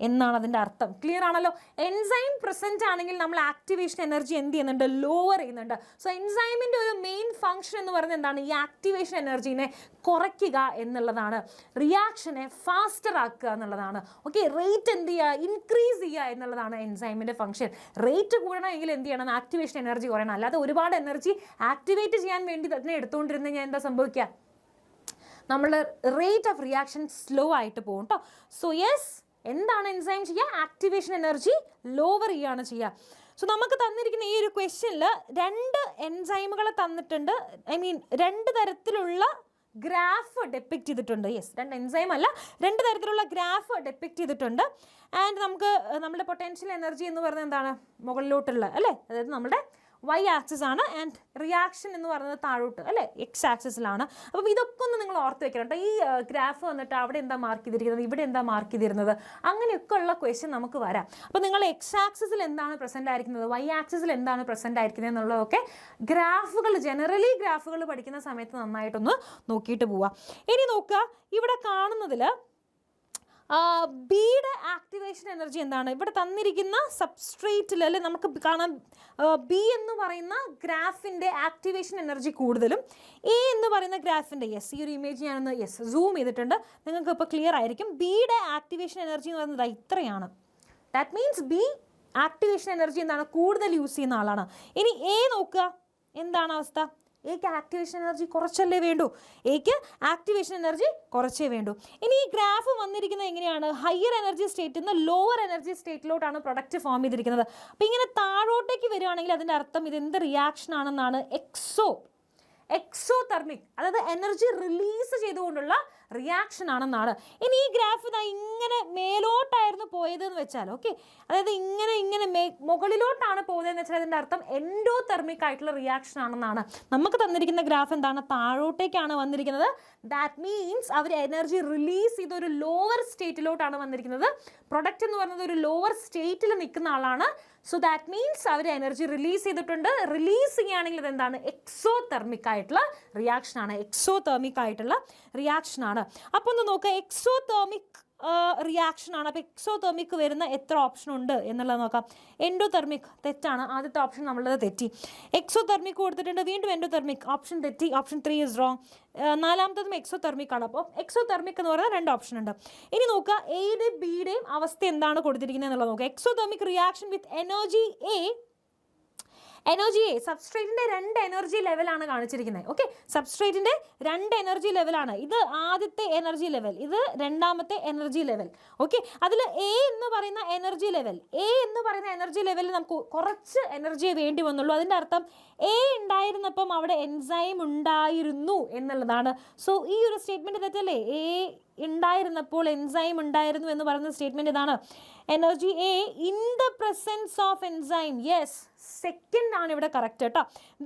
Speaker 1: എന്നാണ് അതിൻ്റെ അർത്ഥം. ക്ലിയർ ആണല്ലോ. എൻസൈം പ്രസൻറ്റ് ആണെങ്കിൽ നമ്മൾ ആക്ടിവേഷൻ എനർജി എന്ത് ചെയ്യുന്നുണ്ട്? ലോവർ ചെയ്യുന്നുണ്ട്. സോ എൻസൈമിൻ്റെ ഒരു മെയിൻ ഫംഗ്ഷൻ എന്ന് പറയുന്നത് എന്താണ്? ഈ ആക്ടിവേഷൻ എനർജീനെ കുറയ്ക്കുക എന്നുള്ളതാണ്, റിയാക്ഷനെ ഫാസ്റ്റർ ആക്കുക എന്നുള്ളതാണ്. ഓക്കെ, റേറ്റ് എന്ത് ചെയ്യുക? ഇൻക്രീസ് ചെയ്യുക എന്നുള്ളതാണ് എൻസൈമിൻ്റെ ഫംഗ്ഷൻ. റേറ്റ് കൂടണമെങ്കിൽ എന്ത് ചെയ്യണം? ആക്ടിവേഷൻ എനർജി കുറയണം. അല്ലാതെ ഒരുപാട് എനർജി ആക്ടിവേറ്റ് ചെയ്യാൻ വേണ്ടി തന്നെ എടുത്തുകൊണ്ടിരുന്ന ഞാൻ എന്താ സംഭവിക്കുക? നമ്മളുടെ റേറ്റ് ഓഫ് റിയാക്ഷൻ സ്ലോ ആയിട്ട് പോകും കേട്ടോ. സോ എന്താണ് എൻസൈം ചെയ്യുക? ആക്ടിവേഷൻ എനർജി ലോവർ ചെയ്യുകയാണ് ചെയ്യുക. സോ നമുക്ക് തന്നിരിക്കുന്ന ഈ ഒരു ക്വസ്റ്റ്യനിൽ 2 എൻസൈമുകളെ തന്നിട്ടുണ്ട്. രണ്ട് തരത്തിലുള്ള ഗ്രാഫ് ഡെപ്പിക്റ്റ് ചെയ്തിട്ടുണ്ട്. 2 എൻസൈം അല്ല, 2 തരത്തിലുള്ള ഗ്രാഫ് ഡെപ്പിക്റ്റ് ചെയ്തിട്ടുണ്ട്. ആൻഡ് നമുക്ക് നമ്മുടെ പൊട്ടൻഷ്യൽ എനർജി എന്ന് പറയുന്നത് എന്താണ്? മുകളിലോട്ടുള്ള അല്ലേ, അതായത് നമ്മുടെ വൈ ആക്സിസ് ആണ്. ആൻഡ് റിയാക്ഷൻ എന്ന് പറയുന്നത് താഴോട്ട് അല്ലേ, എക്സ് ആക്സിസിലാണ്. അപ്പം ഇതൊക്കെ ഒന്ന് നിങ്ങൾ ഓർത്ത് വെക്കണം കേട്ടോ. ഈ ഗ്രാഫ് വന്നിട്ട് അവിടെ എന്താ മാർക്ക് ചെയ്തിരിക്കുന്നത്, ഇവിടെ എന്താ മാർക്ക് ചെയ്തിരുന്നത്, അങ്ങനെയൊക്കെ ഉള്ള ക്വസ്റ്റ്യൻ നമുക്ക് വരാം. അപ്പോൾ നിങ്ങൾ എക്സ് ആക്സിസിൽ എന്താണ് പ്രസൻ്റ് ആയിരിക്കുന്നത്, വൈ ആക്സിസിൽ എന്താണ് പ്രസൻ്റ് ആയിരിക്കുന്നത് എന്നുള്ളതൊക്കെ ജനറലി ഗ്രാഫുകൾ പഠിക്കുന്ന സമയത്ത് നന്നായിട്ടൊന്ന് നോക്കിയിട്ട് പോവാം. ഇനി നോക്കുക, ഇവിടെ കാണുന്നതിൽ ബിയുടെ ആക്ടിവേഷൻ എനർജി എന്താണ്? ഇവിടെ തന്നിരിക്കുന്ന സബ്സ്ട്രേറ്റിൽ അല്ലെ നമുക്ക് കാണാം ബി എന്ന് പറയുന്ന ഗ്രാഫിൻ്റെ ആക്ടിവേഷൻ എനർജി കൂടുതലും, എ എന്ന് പറയുന്ന ഗ്രാഫിൻ്റെ ഈ ഒരു ഇമേജ് ഞാനൊന്ന് സൂം ചെയ്തിട്ടുണ്ട്, നിങ്ങൾക്ക് ഇപ്പോൾ ക്ലിയർ ആയിരിക്കും. ബിയുടെ ആക്ടിവേഷൻ എനർജി എന്ന് പറയുന്നത് ഇത്രയാണ്. That means B activation energy എന്താണ്? കൂടുതൽ യൂസ് ചെയ്യുന്ന ആളാണ്. ഇനി എ നോക്കുക, എന്താണ് അവസ്ഥ? എക്ക് ആക്ടിവേഷൻ എനർജി കുറച്ചല്ലേ വേണ്ടൂ, എക്ക് ആക്ടിവേഷൻ എനർജി കുറച്ചേ വേണ്ടൂ. ഇനി ഈ ഗ്രാഫ് വന്നിരിക്കുന്നത് എങ്ങനെയാണ്? ഹയർ എനർജി സ്റ്റേറ്റിൽ നിന്ന് ലോവർ എനർജി സ്റ്റേറ്റിലോട്ടാണ് പ്രൊഡക്റ്റ് ഫോം ചെയ്തിരിക്കുന്നത്. അപ്പോൾ ഇങ്ങനെ താഴോട്ടേക്ക് വരികയാണെങ്കിൽ അതിൻ്റെ അർത്ഥം ഇതെന്ത് റിയാക്ഷൻ ആണെന്നാണ്? എക്സോതെർമിക്, അതായത് എനർജി റിലീസ് ചെയ്തുകൊണ്ടുള്ള റിയാക്ഷൻ ആണെന്നാണ്. ഇനി ഈ ഗ്രാഫ് ഇങ്ങനെ മേലോട്ടായിരുന്നു പോയതെന്ന് വെച്ചാൽ, ഓക്കെ, അതായത് ഇങ്ങനെ മുകളിലോട്ടാണ് പോയതെന്ന് വെച്ചാൽ അതിൻ്റെ അർത്ഥം എൻഡോതെർമിക് ആയിട്ടുള്ള റിയാക്ഷൻ ആണെന്നാണ്. നമുക്ക് തന്നിരിക്കുന്ന ഗ്രാഫ് എന്താണ്? താഴോട്ടേക്കാണ് വന്നിരിക്കുന്നത്. ദാറ്റ് മീൻസ് അവർ എനർജി റിലീസ് ചെയ്ത ഒരു ലോവർ സ്റ്റേറ്റിലോട്ടാണ് വന്നിരിക്കുന്നത്. പ്രൊഡക്റ്റ് എന്ന് പറയുന്നത് ഒരു ലോവർ സ്റ്റേറ്റിൽ നിൽക്കുന്ന ആളാണ്. സോ ദാറ്റ് മീൻസ് അവർ എനർജി റിലീസ് ചെയ്തിട്ടുണ്ട്. റിലീസ് ചെയ്യുകയാണെങ്കിൽ ഇതെന്താണ്? എക്സോതെർമിക് ആയിട്ടുള്ള റിയാക്ഷനാണ്. അപ്പോൾ ഒന്ന് നോക്കുക, എക്സോതെർമിക് റിയാക്ഷൻ ആണ്. അപ്പോൾ എക്സോതെർമിക് വരുന്ന എത്ര ഓപ്ഷൻ ഉണ്ട് എന്നുള്ളത് നോക്കാം. എൻഡോതെർമിക് തെറ്റാണ്, ആദ്യത്തെ ഓപ്ഷൻ നമ്മളത് തെറ്റി. എക്സോതെർമിക് കൊടുത്തിട്ടുണ്ട്, വീണ്ടും എൻഡോതെർമിക്, ഓപ്ഷൻ തെറ്റി, ഓപ്ഷൻ 3 ഇസ് റോങ്. 4ാമത്തതും എക്സോതെർമിക് ആണ്. അപ്പോൾ എക്സോതെർമിക് എന്ന് പറയുന്ന 2 ഓപ്ഷൻ ഉണ്ട്. ഇനി നോക്കുക, എയുടെയും ബിയുടെയും അവസ്ഥ എന്താണ് കൊടുത്തിരിക്കുന്നത് എന്നുള്ളത് നോക്കുക. Exothermic reaction with energy A, സബ്സ്ട്രേറ്റിൻ്റെ 2 എനർജി ലെവലാണ് കാണിച്ചിരിക്കുന്നത്. ഓക്കെ, സബ്സ്ട്രേറ്റിൻ്റെ 2 എനർജി ലെവലാണ്. ഇത് ആദ്യത്തെ എനർജി ലെവൽ, ഇത് 2ാമത്തെ എനർജി ലെവൽ. ഓക്കെ, അതിൽ എ എന്ന് പറയുന്ന എനർജി ലെവലിൽ നമുക്ക് കുറച്ച് എനർജിയെ വേണ്ടി വന്നുള്ളൂ. അതിൻ്റെ അർത്ഥം എ ഉണ്ടായിരുന്നപ്പം അവിടെ എൻസൈം ഉണ്ടായിരുന്നു എന്നുള്ളതാണ്. സോ ഈ ഒരു സ്റ്റേറ്റ്മെൻറ്റ് തെറ്റല്ലേ? എ ഉണ്ടായിരുന്നപ്പോൾ എൻസൈം ഉണ്ടായിരുന്നു എന്ന് പറയുന്ന സ്റ്റേറ്റ്മെൻറ്റ് ഇതാണ്. Energy A in the presence of enzyme, second ആണ് ഇവിടെ കറക്റ്റ് കേട്ടോ.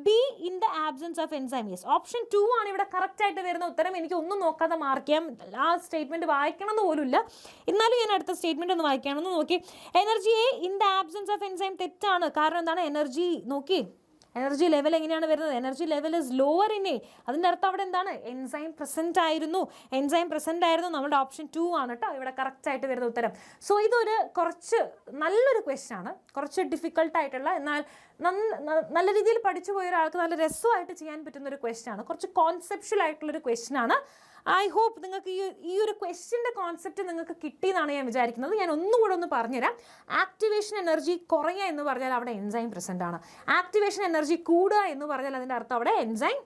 Speaker 1: B in the absence of enzyme, option 2 ആണ് ഇവിടെ കറക്റ്റ് ആയിട്ട് വരുന്ന ഉത്തരം. എനിക്ക് ഒന്നും നോക്കാതെ മാർക്ക് ചെയ്യാം, ആ സ്റ്റേറ്റ്മെൻറ്റ് വായിക്കണം എന്ന് പോലും ഇല്ല. എന്നാലും ഞാൻ അടുത്ത സ്റ്റേറ്റ്മെൻറ്റ് ഒന്ന് വായിക്കുകയാണെന്ന് നോക്കി. Energy A in the absence of enzyme തെറ്റാണ്. കാരണം എന്താണ്? എനർജി നോക്കി, എനർജി ലെവൽ എങ്ങനെയാണ് വരുന്നത്? Energy level is lower in A. അതിൻ്റെ അർത്ഥം അവിടെ എന്താണ്? എൻസൈം പ്രസൻറ്റ് ആയിരുന്നു. നമ്മുടെ ഓപ്ഷൻ 2 ആണ് കേട്ടോ ഇവിടെ കറക്റ്റായിട്ട് വരുന്ന ഉത്തരം. സോ ഇതൊരു കുറച്ച് നല്ലൊരു ക്വസ്റ്റ്യൻ ആണ്, കുറച്ച് ഡിഫിക്കൽട്ടായിട്ടുള്ള, എന്നാൽ നല്ല രീതിയിൽ പഠിച്ചു പോയ ഒരാൾക്ക് നല്ല രസമായിട്ട് ചെയ്യാൻ പറ്റുന്ന ഒരു ക്വസ്റ്റ്യൻ ആണ്. കുറച്ച് കോൺസെപ്ഷ്യൽ ആയിട്ടുള്ളൊരു ക്വസ്റ്റ്യൻ ആണ്. ഐ ഹോപ്പ് നിങ്ങൾക്ക് ഈ ഒരു ക്വസ്റ്റ്യൻ്റെ കോൺസെപ്റ്റ് നിങ്ങൾക്ക് കിട്ടിയെന്നാണ് ഞാൻ വിചാരിക്കുന്നത്. ഞാൻ ഒന്നുകൂടെ ഒന്ന് പറഞ്ഞുതരാം. ആക്ടിവേഷൻ എനർജി കുറയുക എന്ന് പറഞ്ഞാൽ അവിടെ എൻസൈം പ്രസൻ്റ് ആണ്. ആക്ടിവേഷൻ എനർജി കൂടുക എന്ന് പറഞ്ഞാൽ അതിൻ്റെ അർത്ഥം അവിടെ എൻസൈം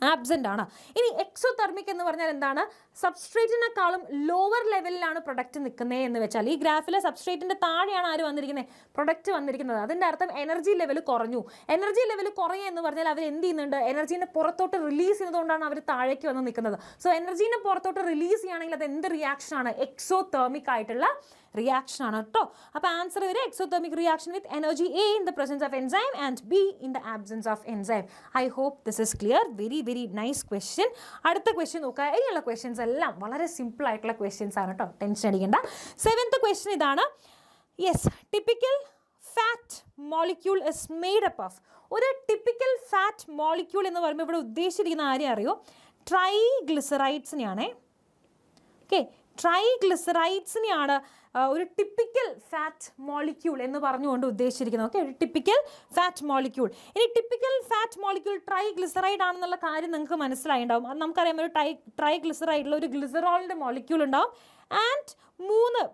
Speaker 1: ആബ്സെൻ്റ് ആണ്. ഇനി എക്സോതെർമിക് എന്ന് പറഞ്ഞാൽ എന്താണ്? സബ്സ്ട്രേറ്റിനേക്കാളും ലോവർ ലെവലിലാണ് പ്രൊഡക്റ്റ് നിൽക്കുന്നത് എന്ന് വെച്ചാൽ, ഈ ഗ്രാഫിലെ സബ്സ്ട്രേറ്റിൻ്റെ താഴെയാണ് ആര് വന്നിരിക്കുന്നത്? പ്രൊഡക്റ്റ് വന്നിരിക്കുന്നത്. അതിൻ്റെ അർത്ഥം എനർജി ലെവൽ കുറഞ്ഞു. എനർജി ലെവൽ കുറയുക എന്ന് പറഞ്ഞാൽ അവർ എന്ത് ചെയ്യുന്നുണ്ട്? എനർജീനെ പുറത്തോട്ട് റിലീസ് ചെയ്യുന്നതുകൊണ്ടാണ് അവർ താഴേക്ക് വന്ന് നിൽക്കുന്നത്. സോ എനർജീനെ പുറത്തോട്ട് റിലീസ് ചെയ്യുകയാണെങ്കിൽ അത് എന്ത് റിയാക്ഷനാണ്? എക്സോതെർമിക് ആയിട്ടുള്ള റിയാക്ഷൻ ആണ് കേട്ടോ. അപ്പോൾ ആൻസർ വരെ exothermic reaction with energy A in the presence of enzyme and B in the absence of enzyme. I hope this is clear. Very very nice question. അടുത്ത ക്വസ്റ്റ്യൻ നോക്കുക. ഇങ്ങനെയുള്ള ക്വസ്റ്റ്യൻസ് എല്ലാം വളരെ സിമ്പിൾ ആയിട്ടുള്ള ക്വസ്റ്റ്യൻസ് ആണ് കേട്ടോ, tension അടിക്കേണ്ട. 7th question ഇതാണ്. Yes, typical fat molecule is made up of. ഒരു ടിപ്പിക്കൽ ഫാറ്റ് മോളിക്യൂൾ എന്ന് പറയുമ്പോൾ ഇവിടെ ഉദ്ദേശിച്ചിരിക്കുന്ന ആരെയും അറിയോ? ട്രൈഗ്ലിസറൈഡ്സിനെയാണേ. ഓക്കെ, ട്രൈഗ്ലിസറൈഡ്സിനെയാണ് ഒരു ടിപ്പിക്കൽ ഫാറ്റ് മോളിക്യൂൾ എന്ന് പറഞ്ഞുകൊണ്ട് ഉദ്ദേശിച്ചിരിക്കുന്നത്. ഓക്കെ, ഒരു ടിപ്പിക്കൽ ഫാറ്റ് മോളിക്യൂൾ. ഇനി ടിപ്പിക്കൽ ഫാറ്റ് മോളിക്യൂൾ ട്രൈഗ്ലിസറൈഡ് ആണെന്നുള്ള കാര്യം നിങ്ങൾക്ക് മനസ്സിലായിട്ടുണ്ടാവും. അത് നമുക്കറിയാം, ഒരു ട്രൈഗ്ലിസറൈഡിൽ ഒരു ഗ്ലിസറോളിൻ്റെ മോളിക്യൂൾ ഉണ്ടാവും ആൻഡ് 3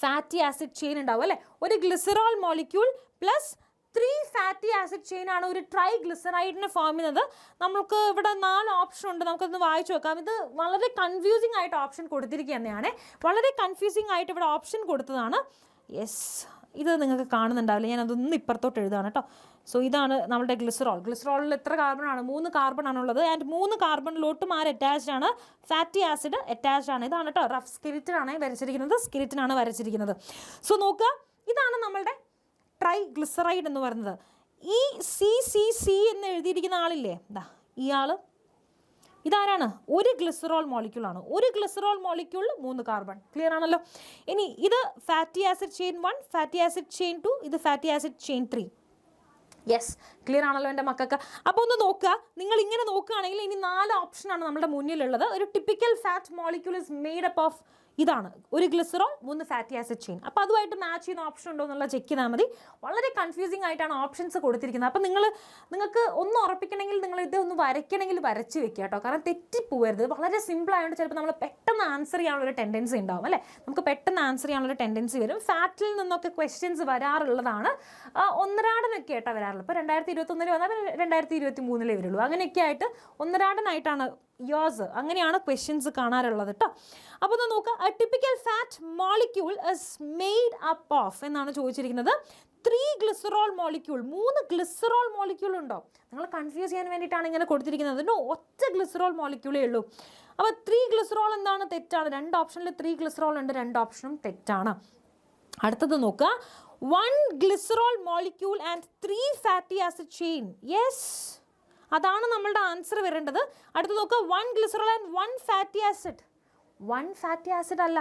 Speaker 1: ഫാറ്റി ആസിഡ് ചെയിൻ ഉണ്ടാവും അല്ലേ? ഒരു glycerol molecule plus 3 fatty acid chain ആണ് ഒരു ട്രൈഗ്ലിസറൈഡിനെ ഫോം ചെയ്യുന്നത്. നമുക്ക് ഇവിടെ 4 ഓപ്ഷൻ ഉണ്ട്, നമുക്കൊന്ന് വായിച്ചു നോക്കാം. ഇത് വളരെ കൺഫ്യൂസിങ് ആയിട്ട് ഓപ്ഷൻ കൊടുത്തിരിക്കുന്നതാണ്, വളരെ കൺഫ്യൂസിങ് ആയിട്ട് ഇവിടെ ഓപ്ഷൻ കൊടുത്തതാണ്. യെസ്, ഇത് നിങ്ങൾക്ക് കാണുന്നുണ്ടാവില്ല, ഞാൻ അതൊന്ന് ഇപ്പുറത്തോട്ട് എഴുതാണ് കേട്ടോ. സോ ഇതാണ് നമ്മുടെ ഗ്ലിസറോളിൽ എത്ര കാർബണാണ്? 3 കാർബണാണുള്ളത്. ആൻഡ് 3 കാർബണിലോട്ടും ആര് അറ്റാച്ച്ഡ് ആണ്? ഫാറ്റി ആസിഡ് അറ്റാച്ച്ഡ് ആണ്. ഇതാണ് കേട്ടോ റഫ് സ്കെലിറ്റനാണ് വരച്ചിരിക്കുന്നത്. സോ നോക്കുക, ഇതാണ് നമ്മളുടെ ട്രൈഗ്ലിസറൈഡ് എന്ന് പറയുന്നത്. ഈ സി എന്ന് എഴുതിയിരിക്കുന്ന ആളില്ലേ, ഇതാരാണ്? ഒരു ഗ്ലിസറോൾ മോളിക്യൂളാണ്. ഒരു ഗ്ലിസറോൾ മോളിക്യൂളിൽ 3 കാർബൺ. ക്ലിയർ ആണല്ലോ? ഇനി ഇത് fatty acid chain 1, fatty acid chain 2, ഇത് fatty acid chain 3. Yes, clear ആണല്ലോ എൻ്റെ മക്കൾക്ക്? അപ്പോൾ ഒന്ന് നോക്കുക, നിങ്ങൾ ഇങ്ങനെ നോക്കുകയാണെങ്കിൽ ഇനി 4 ഓപ്ഷനാണ് നമ്മുടെ മുന്നിലുള്ളത്. ഒരു typical fat molecule is made up of ഇതാണ്, ഒരു ഗ്ലിസറോൾ 3 ഫാറ്റി ആസിഡ് ചെയിൻ. അപ്പോൾ അതുമായിട്ട് മാച്ച് ചെയ്യുന്ന ഓപ്ഷൻ ഉണ്ടോ എന്നുള്ള ചെക്ക് ചെയ്താൽ മതി. വളരെ കൺഫ്യൂസിങ് ആയിട്ടാണ് ഓപ്ഷൻസ് കൊടുത്തിരിക്കുന്നത്. അപ്പോൾ നിങ്ങൾക്ക് ഒന്ന് ഉറപ്പിക്കണമെങ്കിൽ നിങ്ങൾ ഇതൊന്ന് വരയ്ക്കണമെങ്കിൽ വരച്ച് വെക്കുക കേട്ടോ, കാരണം തെറ്റിപ്പോകരുത്. വളരെ സിമ്പിൾ ആയതുകൊണ്ട് ചിലപ്പോൾ നമ്മൾ പെട്ടെന്ന് ആൻസർ ചെയ്യാനുള്ളൊരു ടെൻഡൻസി ഉണ്ടാവും അല്ലേ? നമുക്ക് പെട്ടെന്ന് ആൻസർ ചെയ്യാനുള്ളൊരു ടെൻഡൻസി വരും. ഫാറ്റിൽ നിന്നൊക്കെ ക്വസ്റ്റ്യൻസ് വരാറുള്ളതാണ്. ഒന്നരാടനൊക്കെ ആയിട്ടാണ് വരാറുള്ളത്. ഇപ്പോൾ 2021 വന്നാൽ 2023 വരുള്ളൂ. അങ്ങനെയൊക്കെ ആയിട്ട് ഒന്നരാടനായിട്ടാണ് യോസ്, അങ്ങനെയാണ് ക്വസ്റ്റ്യൻസ് കാണാറുള്ളത് കേട്ടോ. അപ്പോൾ ഒന്ന് നോക്കുക, typical fat molecule is made up of എന്നാണ് ചോദിച്ചിരിക്കുന്നത്. 3 ഗ്ലിസറോൾ മോളിക്യൂൾ, 3 ഗ്ലിസറോൾ മോളിക്യൂൾ ഉണ്ടോ? നിങ്ങൾ കൺഫ്യൂസ് ചെയ്യാൻ വേണ്ടിയിട്ടാണ് ഇങ്ങനെ കൊടുത്തിരിക്കുന്നത്. ഒറ്റ ഗ്ലിസറോൾ മോളിക്യൂളേ ഉള്ളൂ. അപ്പോൾ 3 ഗ്ലിസറോൾ എന്താണ്? തെറ്റാണ്. 2 ഓപ്ഷനിൽ 3 ഗ്ലിസറോൾ ഉണ്ട്, 2 ഓപ്ഷനും തെറ്റാണ്. അടുത്തത് നോക്കുക, 1 glycerol molecule and 3 fatty acid chain. Yes, അതാണ് നമ്മളുടെ ആൻസർ വരേണ്ടത്. അടുത്ത് നോക്കുക, 1 glycerol and 1 fatty acid. 1 fatty acid അല്ല,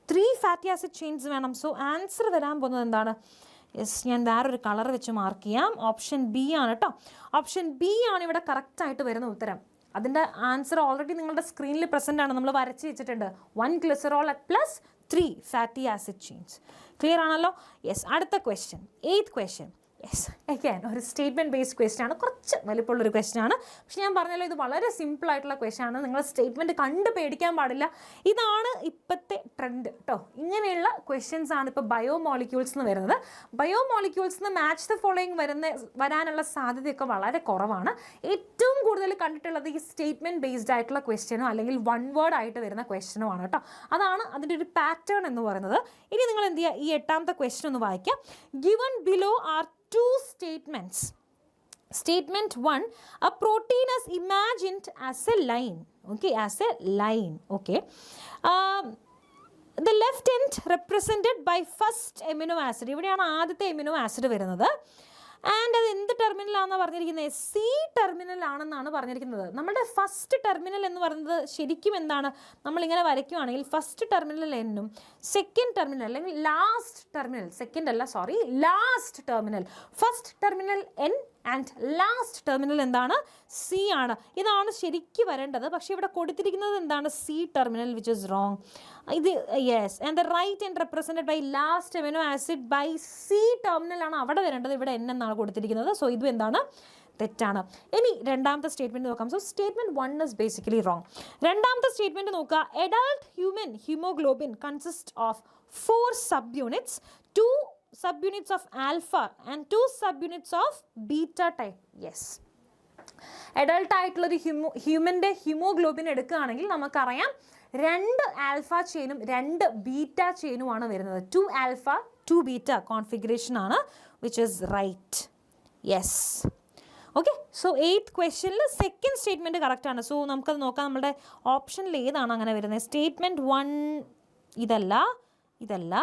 Speaker 1: 3 ഫാറ്റി ആസിഡ് ചെയിൻസ് വേണം. സോ ആൻസർ വരാൻ പോകുന്നത് എന്താണ്? യെസ്, ഞാൻ വേറൊരു കളർ വെച്ച് മാർക്ക് ചെയ്യാം. ഓപ്ഷൻ ബി ആണ് കേട്ടോ. ഓപ്ഷൻ ബി ആണ് ഇവിടെ കറക്റ്റായിട്ട് വരുന്ന ഉത്തരം. അതിൻ്റെ ആൻസർ ഓൾറെഡി നിങ്ങളുടെ സ്ക്രീനിൽ പ്രസൻ്റ് ആണ്, നമ്മൾ വരച്ച് വെച്ചിട്ടുണ്ട്. 1 glycerol plus 3 fatty acid chains. Clear ആണല്ലോ? യെസ്, അടുത്ത question, 8th question. Yes, again ഒരു സ്റ്റേറ്റ്മെൻറ്റ് ബേസ്ഡ് ക്വസ്റ്റ്യൻ ആണ്, കുറച്ച് വലിപ്പമുള്ളൊരു ക്വസ്റ്റ്യൻ ആണ്. പക്ഷെ ഞാൻ പറഞ്ഞല്ലോ, ഇത് വളരെ സിമ്പിൾ ആയിട്ടുള്ള ക്വസ്റ്റ്യൻ ആണ്. നിങ്ങൾ സ്റ്റേറ്റ്മെൻറ്റ് കണ്ട് പേടിക്കാൻ പാടില്ല. ഇതാണ് ഇപ്പോഴത്തെ ട്രെൻഡ് കേട്ടോ. ഇങ്ങനെയുള്ള ക്വസ്റ്റ്യൻസ് ആണ് ഇപ്പോൾ ബയോമോളിക്യൂൾസ് എന്ന് വരുന്നത്. ബയോമോളിക്യൂൾസ് എന്ന് മാച്ച് ദ ഫോളോയിങ് വരാനുള്ള സാധ്യതയൊക്കെ വളരെ കുറവാണ്. ഏറ്റവും കൂടുതൽ കണ്ടിട്ടുള്ളത് ഈ സ്റ്റേറ്റ്മെൻറ്റ് ബേസ്ഡ് ആയിട്ടുള്ള ക്വസ്റ്റ്യനോ അല്ലെങ്കിൽ 1 വേർഡ് ആയിട്ട് വരുന്ന ക്വസ്റ്റ്യനോ ആണ് കേട്ടോ. അതാണ് അതിൻ്റെ ഒരു പാറ്റേൺ എന്ന് പറയുന്നത്. ഇനി നിങ്ങൾ എന്ത് ചെയ്യുക, ഈ 8th ക്വസ്റ്റ്യൻ ഒന്ന് വായിക്കാം. Given below are 2 statements. Statement 1, a protein is imagined as a line. Okay, as a line. Okay. The left end represented by first amino acid. ഇവിടെയാണ് ആദ്യത്തെ amino acid വരുന്നത്. ആൻഡ് അത് എന്ത് ടെർമിനലാണെന്ന് പറഞ്ഞിരിക്കുന്നത്? സി ടെർമിനലാണെന്നാണ് പറഞ്ഞിരിക്കുന്നത്. നമ്മുടെ ഫസ്റ്റ് ടെർമിനൽ എന്ന് പറയുന്നത് ശരിക്കും എന്താണ്? നമ്മളിങ്ങനെ വരയ്ക്കുകയാണെങ്കിൽ ഫസ്റ്റ് ടെർമിനൽ എന്നും സെക്കൻഡ് ടെർമിനൽ അല്ലെങ്കിൽ ലാസ്റ്റ് ടെർമിനൽ, സെക്കൻഡ് അല്ല sorry last terminal, first terminal N and last terminal എന്താണ്? സി ആണ്. ഇതാണ് ശരിക്കും വരേണ്ടത്, പക്ഷേ ഇവിടെ കൊടുത്തിരിക്കുന്നത് എന്താണ്? C terminal, which is wrong. ഇത് yes, and the right end represented by last amino acid by C terminal ആണ് അവിടെ വരേണ്ടത്. ഇവിടെ എൻ എന്നാണ് കൊടുത്തിരിക്കുന്നത്. സോ ഇതും എന്താണ്? തെറ്റാണ്. ഇനി രണ്ടാമത്തെ സ്റ്റേറ്റ്മെൻറ്റ് നോക്കാം. So statement 1 is basically wrong. രണ്ടാമത്തെ സ്റ്റേറ്റ്മെൻറ്റ് നോക്കുക. Adult human haemoglobin consist of 4 subunits, 2 subunits of alpha and 2 subunits of beta type. Yes. Adult ആയിട്ടുള്ളൊരു ഹ്യൂമൻ്റെ ഹീമോഗ്ലോബിൻ എടുക്കുകയാണെങ്കിൽ നമുക്കറിയാം 2 ആൽഫ ചെയിനും 2 ബീറ്റ ചെയിനുമാണ് വരുന്നത്. 2 ആൽഫ 2 ബീറ്റ കോൺഫിഗറേഷൻ ആണ്, which is right. Yes. Okay, so 8th ക്വസ്റ്റ്യനിൽ second statement കറക്റ്റാണ്. So നമുക്കത് നോക്കാം. നമ്മുടെ ഓപ്ഷനിൽ ഏതാണ് അങ്ങനെ വരുന്നത്? സ്റ്റേറ്റ്മെൻറ്റ് 1 ഇതല്ല,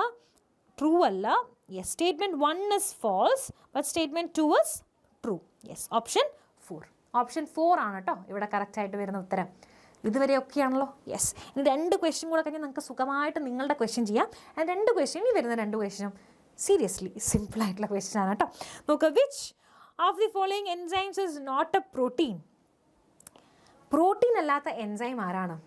Speaker 1: ട്രൂ അല്ല. Yes, statement 1 is false, but statement 2 is true. Yes, option 4. Option 4 ആണ് കേട്ടോ ഇവിടെ കറക്റ്റായിട്ട് വരുന്ന ഉത്തരം. ഇതുവരെ ഒക്കെ ആണല്ലോ. യെസ്, ഇനി 2 ക്വസ്റ്റ്യൻ കൂടെ കഴിഞ്ഞാൽ നിങ്ങൾക്ക് സുഖമായിട്ട് നിങ്ങളുടെ ക്വസ്റ്റ്യൻ ചെയ്യാം. ആൻഡ് 2 ക്വസ്റ്റ്യൻ, ഈ വരുന്ന 2 ക്വസ്റ്റ്യനും സീരിയസ്ലി സിമ്പിളായിട്ടുള്ള ക്വസ്റ്റ്യൻ ആണ് കേട്ടോ. നോക്കുക. Which of the following enzymes is not a protein? Protein അല്ലാത്ത എൻസൈം ആരാണ്?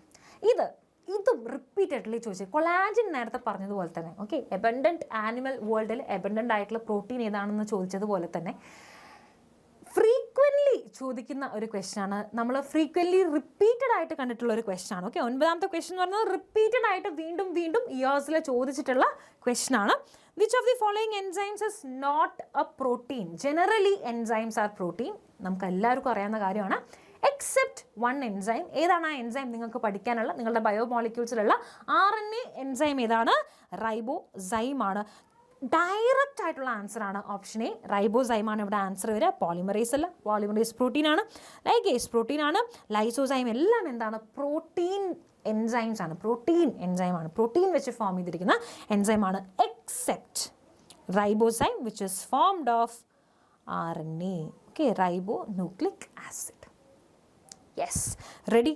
Speaker 1: ഇതും റിപ്പീറ്റഡ്ലി ചോദിച്ചു. കൊളാജൻ നേരത്തെ പറഞ്ഞതുപോലെ തന്നെ. ഓക്കെ, എബൻഡൻറ്റ് ആനിമൽ വേൾഡിൽ എബൻഡൻ്റ് ആയിട്ടുള്ള പ്രോട്ടീൻ ഏതാണെന്ന് ചോദിച്ചതുപോലെ തന്നെ ഫ്രീക്വൻ്റ്ലി ചോദിക്കുന്ന ഒരു ക്വസ്റ്റ്യൻ ആണ്. നമ്മൾ ഫ്രീക്വൻ്റ്ലി റിപ്പീറ്റഡ് ആയിട്ട് കണ്ടിട്ടുള്ള ഒരു ക്വസ്റ്റ്യൻ ആണ്. ഓക്കെ, 9ാമത്തെ ക്വസ്റ്റ്യൻ എന്ന് പറയുന്നത് റിപ്പീറ്റഡ് ആയിട്ട് വീണ്ടും ഇയേഴ്സിൽ ചോദിച്ചിട്ടുള്ള ക്വസ്റ്റ്യൻ ആണ്. Which of the following enzymes is not a protein? Generally enzymes are protein, നമുക്ക് എല്ലാവർക്കും അറിയാവുന്ന കാര്യമാണ്. Except 1 enzyme. ഏതാണ് ആ എൻസൈം? നിങ്ങൾക്ക് പഠിക്കാനുള്ള നിങ്ങളുടെ ബയോമോളിക്യൂൾസിലുള്ള RNA എൻസൈം ഏതാണ്? റൈബോസൈമാണ്. ഡയറക്റ്റ് ആയിട്ടുള്ള ആൻസർ ആണ് ഓപ്ഷൻ എ, റൈബോസൈമാണ് ഇവിടെ ആൻസർ വരിക. പോളിമറേസ് അല്ല, പോളിമറേസ് പ്രോട്ടീൻ ആണ്. ലൈഗേസ് പ്രോട്ടീൻ ആണ്. ലൈസോസൈം എല്ലാം എന്താണ്? പ്രോട്ടീൻ എൻസൈംസ് ആണ്. പ്രോട്ടീൻ എൻസൈമാണ്. പ്രോട്ടീൻ വെച്ച് ഫോം ചെയ്തിരിക്കുന്ന എൻസൈമാണ്. Except ribozyme which is formed of RNA. Okay, ribonucleic acid. Yes, ready.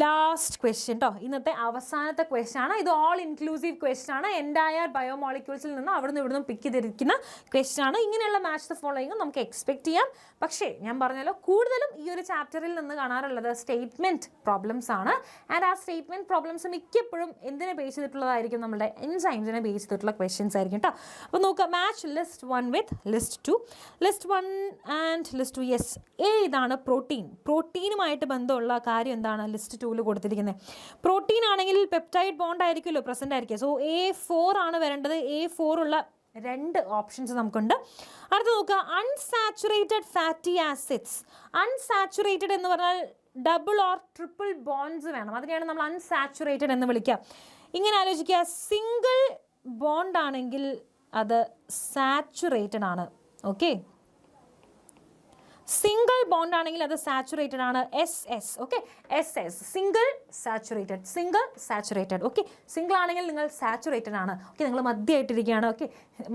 Speaker 1: Last question കേട്ടോ, ഇന്നത്തെ അവസാനത്തെ ക്വസ്റ്റ്യൻ ആണ്. ഇത് ഓൾ ഇൻക്ലൂസീവ് ക്വസ്റ്റ്യൻ ആണ്. എൻറ്റയർ ബയോമോളിക്യൂൾസിൽ നിന്ന് അവിടുന്ന് ഇവിടുന്ന് പിക്ക് ചെയ്തിരിക്കുന്ന ക്വസ്റ്റ്യൻ ആണ്. ഇങ്ങനെയുള്ള മാച്ച് ദ ഫോളോയിങ് നമുക്ക് എക്സ്പെക്ട് ചെയ്യാം. പക്ഷേ ഞാൻ പറഞ്ഞല്ലോ, കൂടുതലും ഈ ഒരു ചാപ്റ്ററിൽ നിന്ന് കാണാറുള്ളത് സ്റ്റേറ്റ്മെൻറ്റ് പ്രോബ്ലംസ് ആണ്. ആൻഡ് ആ സ്റ്റേറ്റ്മെൻറ്റ് പ്രോബ്ലംസ് മിക്കപ്പോഴും എന്തിനെ ബേസ് ചെയ്തിട്ടുള്ളതായിരിക്കും? നമ്മുടെ എൻസൈംസിനെ ബേസ് ചെയ്തിട്ടുള്ള ക്വസ്റ്റ്യൻസ് ആയിരിക്കും കേട്ടോ. അപ്പോൾ നോക്കുക. Match list 1 with list 2. List 1 and list 2. Yes, ഇതാണ് പ്രോട്ടീൻ. പ്രോട്ടീനുമായിട്ട് ബന്ധമുള്ള കാര്യം എന്താണ് ലിസ്റ്റ് 2 കൊടുത്തിരിക്കുന്നത്? പ്രോട്ടീൻ ആണെങ്കിൽ പെപ്റ്റൈഡ് ബോണ്ട് ആയിരിക്കുമല്ലോ പ്രസൻ്റ് ആയിരിക്കുക. സോ A4 ആണ് വരേണ്ടത്. A4 ഉള്ള 2 ഓപ്ഷൻസ് നമുക്കുണ്ട്. അടുത്ത് നോക്കുക. Unsaturated fatty acids. അൺസാച്ചുറേറ്റഡ് എന്ന് പറഞ്ഞാൽ ഡബിൾ ഓർ ട്രിപ്പിൾ ബോണ്ട്സ് വേണം. അതിനെയാണ് നമ്മൾ അൺസാച്ചുറേറ്റഡ് എന്ന് വിളിക്കുക. ഇങ്ങനെ ആലോചിക്കുക. സിംഗിൾ ബോണ്ട് ആണെങ്കിൽ അത് സാച്ചുറേറ്റഡ് ആണ്. ഓക്കെ, സിംഗിൾ ബോണ്ട് ആണെങ്കിൽ അത് സാച്ചുറേറ്റഡ് ആണ്. SS. Okay, SS single saturated. Single saturated. Okay, single ആണെങ്കിൽ നിങ്ങൾ സാച്ചുറേറ്റഡ് ആണ്. ഓക്കെ, നിങ്ങൾ മതിയായിട്ടിരിക്കുകയാണ്. ഓക്കെ,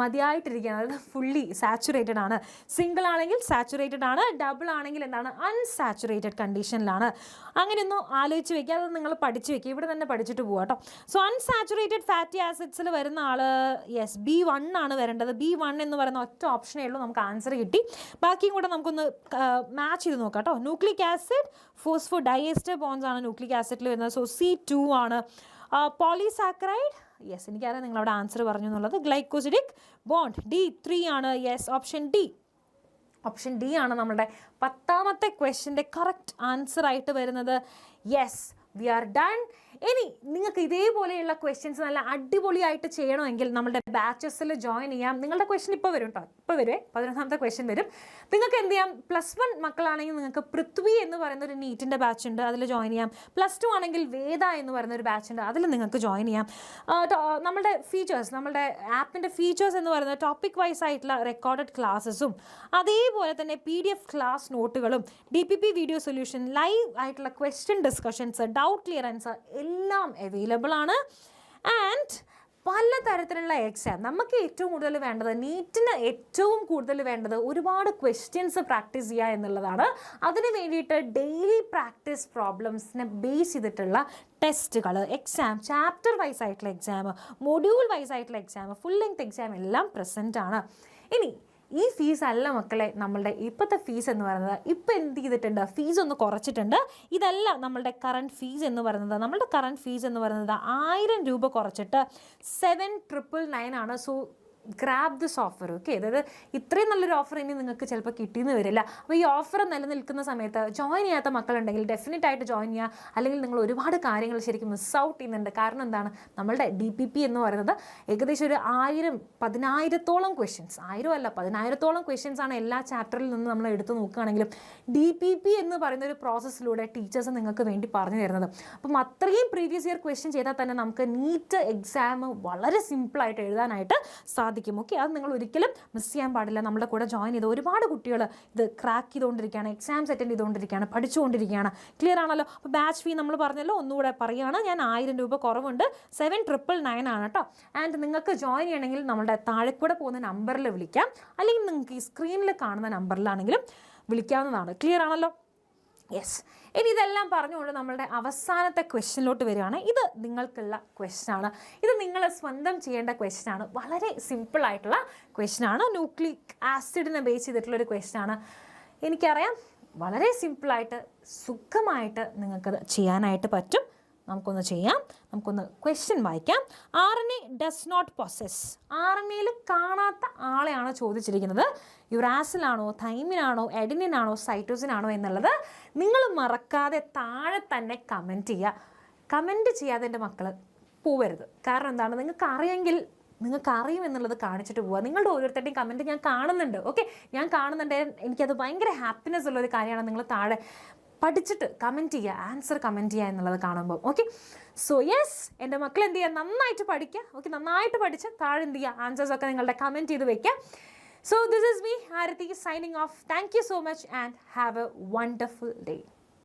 Speaker 1: മതിയായിട്ടിരിക്കുകയാണ്, അതായത് ഫുള്ളി സാച്ചുറേറ്റഡ് ആണ്. സിംഗിൾ ആണെങ്കിൽ സാച്ചുറേറ്റഡ് ആണ്. ഡബിൾ ആണെങ്കിൽ എന്താണ്? അൺസാച്ചുറേറ്റഡ് കണ്ടീഷനിലാണ്. അങ്ങനെയൊന്നും ആലോചിച്ച് വെക്കുക, അത് നിങ്ങൾ പഠിച്ച് വെക്കുക. ഇവിടെ തന്നെ പഠിച്ചിട്ട് പോകാം കേട്ടോ. സോ അൺസാച്ചുറേറ്റഡ് ഫാറ്റി ആസിഡ്സിൽ വരുന്ന ആൾ B1 ആണ് വരേണ്ടത്. B1 എന്ന് പറയുന്ന ഒറ്റ ഓപ്ഷനേ ഉള്ളൂ. നമുക്ക് ആൻസർ കിട്ടി. ബാക്കിയും കൂടെ നമുക്കൊന്ന് മാച്ച് ചെയ്ത് നോക്കാം കേട്ടോ. Nucleic acid phospho diester bones ആണ് ന്യൂക്ലിക് ആസിഡിൽ വരുന്നത്. സോ C2 ആണ്. പോളിസാക്കറൈഡ്, യെസ്, എനിക്കറിയാം നിങ്ങളവിടെ ആൻസർ പറഞ്ഞു എന്നുള്ളത്. ഗ്ലൈക്കോസിഡിക് ബോണ്ട് D3 ആണ്. യെസ്, ഓപ്ഷൻ ഡി ആണ് നമ്മുടെ 10ാമത്തെ ക്വസ്റ്റ്യൻ്റെ കറക്റ്റ് ആൻസർ ആയിട്ട് വരുന്നത്. Yes, we are done. ഇനി നിങ്ങൾക്ക് ഇതേപോലെയുള്ള ക്വസ്റ്റ്യൻസ് നല്ല അടിപൊളിയായിട്ട് ചെയ്യണമെങ്കിൽ നമ്മുടെ ബാച്ചസിൽ ജോയിൻ ചെയ്യാം. നിങ്ങളുടെ ക്വസ്റ്റ്യൻ ഇപ്പോൾ വരും കേട്ടോ. ഇപ്പോൾ വരുവേ 11ാമത്തെ ക്വസ്റ്റ്യൻ വരും. നിങ്ങൾക്ക് എന്ത് ചെയ്യാം? +1 മക്കളാണെങ്കിൽ നിങ്ങൾക്ക് പൃഥ്വി എന്ന് പറയുന്ന ഒരു നീറ്റിൻ്റെ ബാച്ച് ഉണ്ട്, അതിൽ ജോയിൻ ചെയ്യാം. +2 ആണെങ്കിൽ വേദ എന്ന് പറയുന്ന ഒരു ബാച്ച് ഉണ്ട്, അതിൽ നിങ്ങൾക്ക് ജോയിൻ ചെയ്യാം. നമ്മുടെ ഫീച്ചേഴ്സ്, നമ്മുടെ ആപ്പിൻ്റെ ഫീച്ചേഴ്സ് എന്ന് പറയുന്നത് ടോപ്പിക് വൈസ് ആയിട്ടുള്ള റെക്കോർഡഡ് ക്ലാസ്സസും അതേപോലെ തന്നെ PDF ക്ലാസ് നോട്ടുകളും DPP വീഡിയോ സൊല്യൂഷൻ, ലൈവ് ആയിട്ടുള്ള ക്വസ്റ്റ്യൻ ഡിസ്കഷൻസ്, ഡൗട്ട് ക്ലിയറൻസ് എല്ലാം അവൈലബിൾ ആണ്. ആൻഡ് പലതരത്തിലുള്ള എക്സാം. നമുക്ക് ഏറ്റവും കൂടുതൽ വേണ്ടത്, നീറ്റിന് ഏറ്റവും കൂടുതൽ വേണ്ടത് ഒരുപാട് ക്വസ്റ്റ്യൻസ് പ്രാക്ടീസ് ചെയ്യുക എന്നുള്ളതാണ്. അതിന് വേണ്ടിയിട്ട് ഡെയിലി പ്രാക്ടീസ് പ്രോബ്ലംസിനെ ബേസ് ചെയ്തിട്ടുള്ള ടെസ്റ്റുകൾ, എക്സാം, ചാപ്റ്റർ വൈസ് ആയിട്ടുള്ള എക്സാം, മൊഡ്യൂൾ വൈസ് ആയിട്ടുള്ള എക്സാം, ഫുൾ ലെങ്ത് എക്സാം എല്ലാം പ്രസൻ്റ് ആണ്. ഇനി ഈ ഫീസ് അല്ല മക്കളെ നമ്മളുടെ ഇപ്പോഴത്തെ ഫീസ് എന്ന് പറയുന്നത്. ഇപ്പം എന്ത് ചെയ്തിട്ടുണ്ട്, ഫീസ് ഒന്ന് കുറച്ചിട്ടുണ്ട്. ഇതല്ല നമ്മളുടെ കറണ്ട് ഫീസ് എന്ന് പറയുന്നത്. നമ്മളുടെ കറണ്ട് ഫീസ് എന്ന് പറയുന്നത് 1000 രൂപ കുറച്ചിട്ട് 7999 ആണ്. So grab this offer. Okay, അതായത് ഇത്രയും നല്ലൊരു ഓഫർ ഇനി നിങ്ങൾക്ക് ചിലപ്പോൾ കിട്ടിയെന്ന് വരില്ല. അപ്പോൾ ഈ ഓഫർ നിലനിൽക്കുന്ന സമയത്ത് ജോയിൻ ചെയ്യാത്ത മക്കളുണ്ടെങ്കിൽ ഡെഫിനറ്റ് ആയിട്ട് ജോയിൻ ചെയ്യുക. അല്ലെങ്കിൽ നിങ്ങൾ ഒരുപാട് കാര്യങ്ങൾ ശരിക്കും മിസ് ഔട്ട് ചെയ്യുന്നുണ്ട്. കാരണം എന്താണ്, നമ്മളുടെ DPP എന്ന് പറയുന്നത് ഏകദേശം ഒരു 10,000-10,000-ഓളം ക്വസ്റ്റ്യൻസ്, 1000 അല്ല 10,000-ഓളം ക്വസ്റ്റ്യൻസ് ആണ് എല്ലാ ചാപ്റ്ററിൽ നിന്ന് നമ്മൾ എടുത്ത് നോക്കുകയാണെങ്കിലും DPP എന്ന് പറയുന്ന ഒരു പ്രോസസ്സിലൂടെ ടീച്ചേഴ്സ് നിങ്ങൾക്ക് വേണ്ടി പറഞ്ഞു തരുന്നത്. അപ്പം അത്രയും പ്രീവിയസ് ഇയർ ക്വസ്റ്റ്യൻ ചെയ്താൽ തന്നെ നമുക്ക് നീറ്റ് എക്സാം വളരെ സിമ്പിളായിട്ട് എഴുതാനായിട്ട് സാധിക്കും. ഓക്കെ, അത് നിങ്ങൾ ഒരിക്കലും മിസ് ചെയ്യാൻ പാടില്ല. നമ്മുടെ കൂടെ ജോയിൻ ചെയ്ത് ഒരുപാട് കുട്ടികൾ ഇത് ക്രാക്ക് ചെയ്തുകൊണ്ടിരിക്കുകയാണ്, എക്സാംസ് അറ്റൻഡ് ചെയ്തുകൊണ്ടിരിക്കുകയാണ്, പഠിച്ചുകൊണ്ടിരിക്കുകയാണ്. ക്ലിയർ ആണല്ലോ? അപ്പോൾ ബാച്ച് ഫീ നമ്മൾ പറഞ്ഞല്ലോ, ഒന്നുകൂടെ പറയുകയാണ് ഞാൻ. 1000 രൂപ കുറവുണ്ട്, 7999 ആണ് കേട്ടോ. ആൻഡ് നിങ്ങൾക്ക് ജോയിൻ ചെയ്യണമെങ്കിൽ നമ്മുടെ താഴെ കൂടെ പോകുന്ന നമ്പറിൽ വിളിക്കാം, അല്ലെങ്കിൽ നിങ്ങൾക്ക് ഈ സ്ക്രീനിൽ കാണുന്ന നമ്പറിലാണെങ്കിലും വിളിക്കാവുന്നതാണ്. ക്ലിയർ ആണല്ലോ? യെസ്. ഇനി ഇതെല്ലാം പറഞ്ഞുകൊണ്ട് നമ്മളുടെ അവസാനത്തെ ക്വസ്റ്റ്യനിലോട്ട് വരികയാണ്. ഇത് നിങ്ങൾക്കുള്ള ക്വസ്റ്റ്യനാണ്. ഇത് നിങ്ങൾ സ്വന്തം ചെയ്യേണ്ട ക്വസ്റ്റ്യനാണ്. വളരെ സിമ്പിളായിട്ടുള്ള ക്വസ്റ്റ്യനാണ്. ന്യൂക്ലിക് ആസിഡിനെ ബേസ് ചെയ്തിട്ടുള്ളൊരു ക്വസ്റ്റ്യനാണ്. എനിക്കറിയാം വളരെ സിമ്പിളായിട്ട് സുഖമായിട്ട് നിങ്ങൾക്കത് ചെയ്യാനായിട്ട് പറ്റും. നമുക്കൊന്ന് ചെയ്യാം. നമുക്കൊന്ന് ക്വസ്റ്റ്യൻ വായിക്കാം. RNA does not possess. RNAയിൽ കാണാത്ത ആളെയാണ് ചോദിച്ചിരിക്കുന്നത്. യുറാസിലാണോ, തൈമിനാണോ, എഡിനിനാണോ, സൈറ്റോസിനാണോ എന്നുള്ളത് നിങ്ങൾ മറക്കാതെ താഴെ തന്നെ കമൻറ്റ് ചെയ്യുക. കമൻറ്റ് ചെയ്യാതെ എൻ്റെ മക്കൾ പോവരുത്. കാരണം എന്താണ്, നിങ്ങൾക്ക് അറിയെങ്കിൽ നിങ്ങൾക്ക് അറിയുമെന്നുള്ളത് കാണിച്ചിട്ട് പോവുക. നിങ്ങളുടെ ഓരോരുത്തരുടെയും കമൻറ്റ് ഞാൻ കാണുന്നുണ്ട്. ഓക്കെ, ഞാൻ കാണുന്നുണ്ട്. എനിക്കത് ഭയങ്കര ഹാപ്പിനെസ് ഉള്ളൊരു കാര്യമാണ്. നിങ്ങൾ താഴെ പഠിച്ചിട്ട് കമൻറ്റ് ചെയ്യുക, ആൻസർ കമൻറ്റ് ചെയ്യുക എന്നുള്ളത് കാണുമ്പോൾ. ഓക്കെ, സോ യെസ്, എൻ്റെ മക്കൾ എന്ത് ചെയ്യുക, നന്നായിട്ട് പഠിക്കുക. ഓക്കെ, നന്നായിട്ട് പഠിച്ച് താഴെ എന്ത് ചെയ്യുക, ആൻസേഴ്സൊക്കെ നിങ്ങളുടെ കമൻറ്റ് ചെയ്ത് വയ്ക്കുക. So this is me, Aarati, signing off. Thank you so much and have a wonderful day.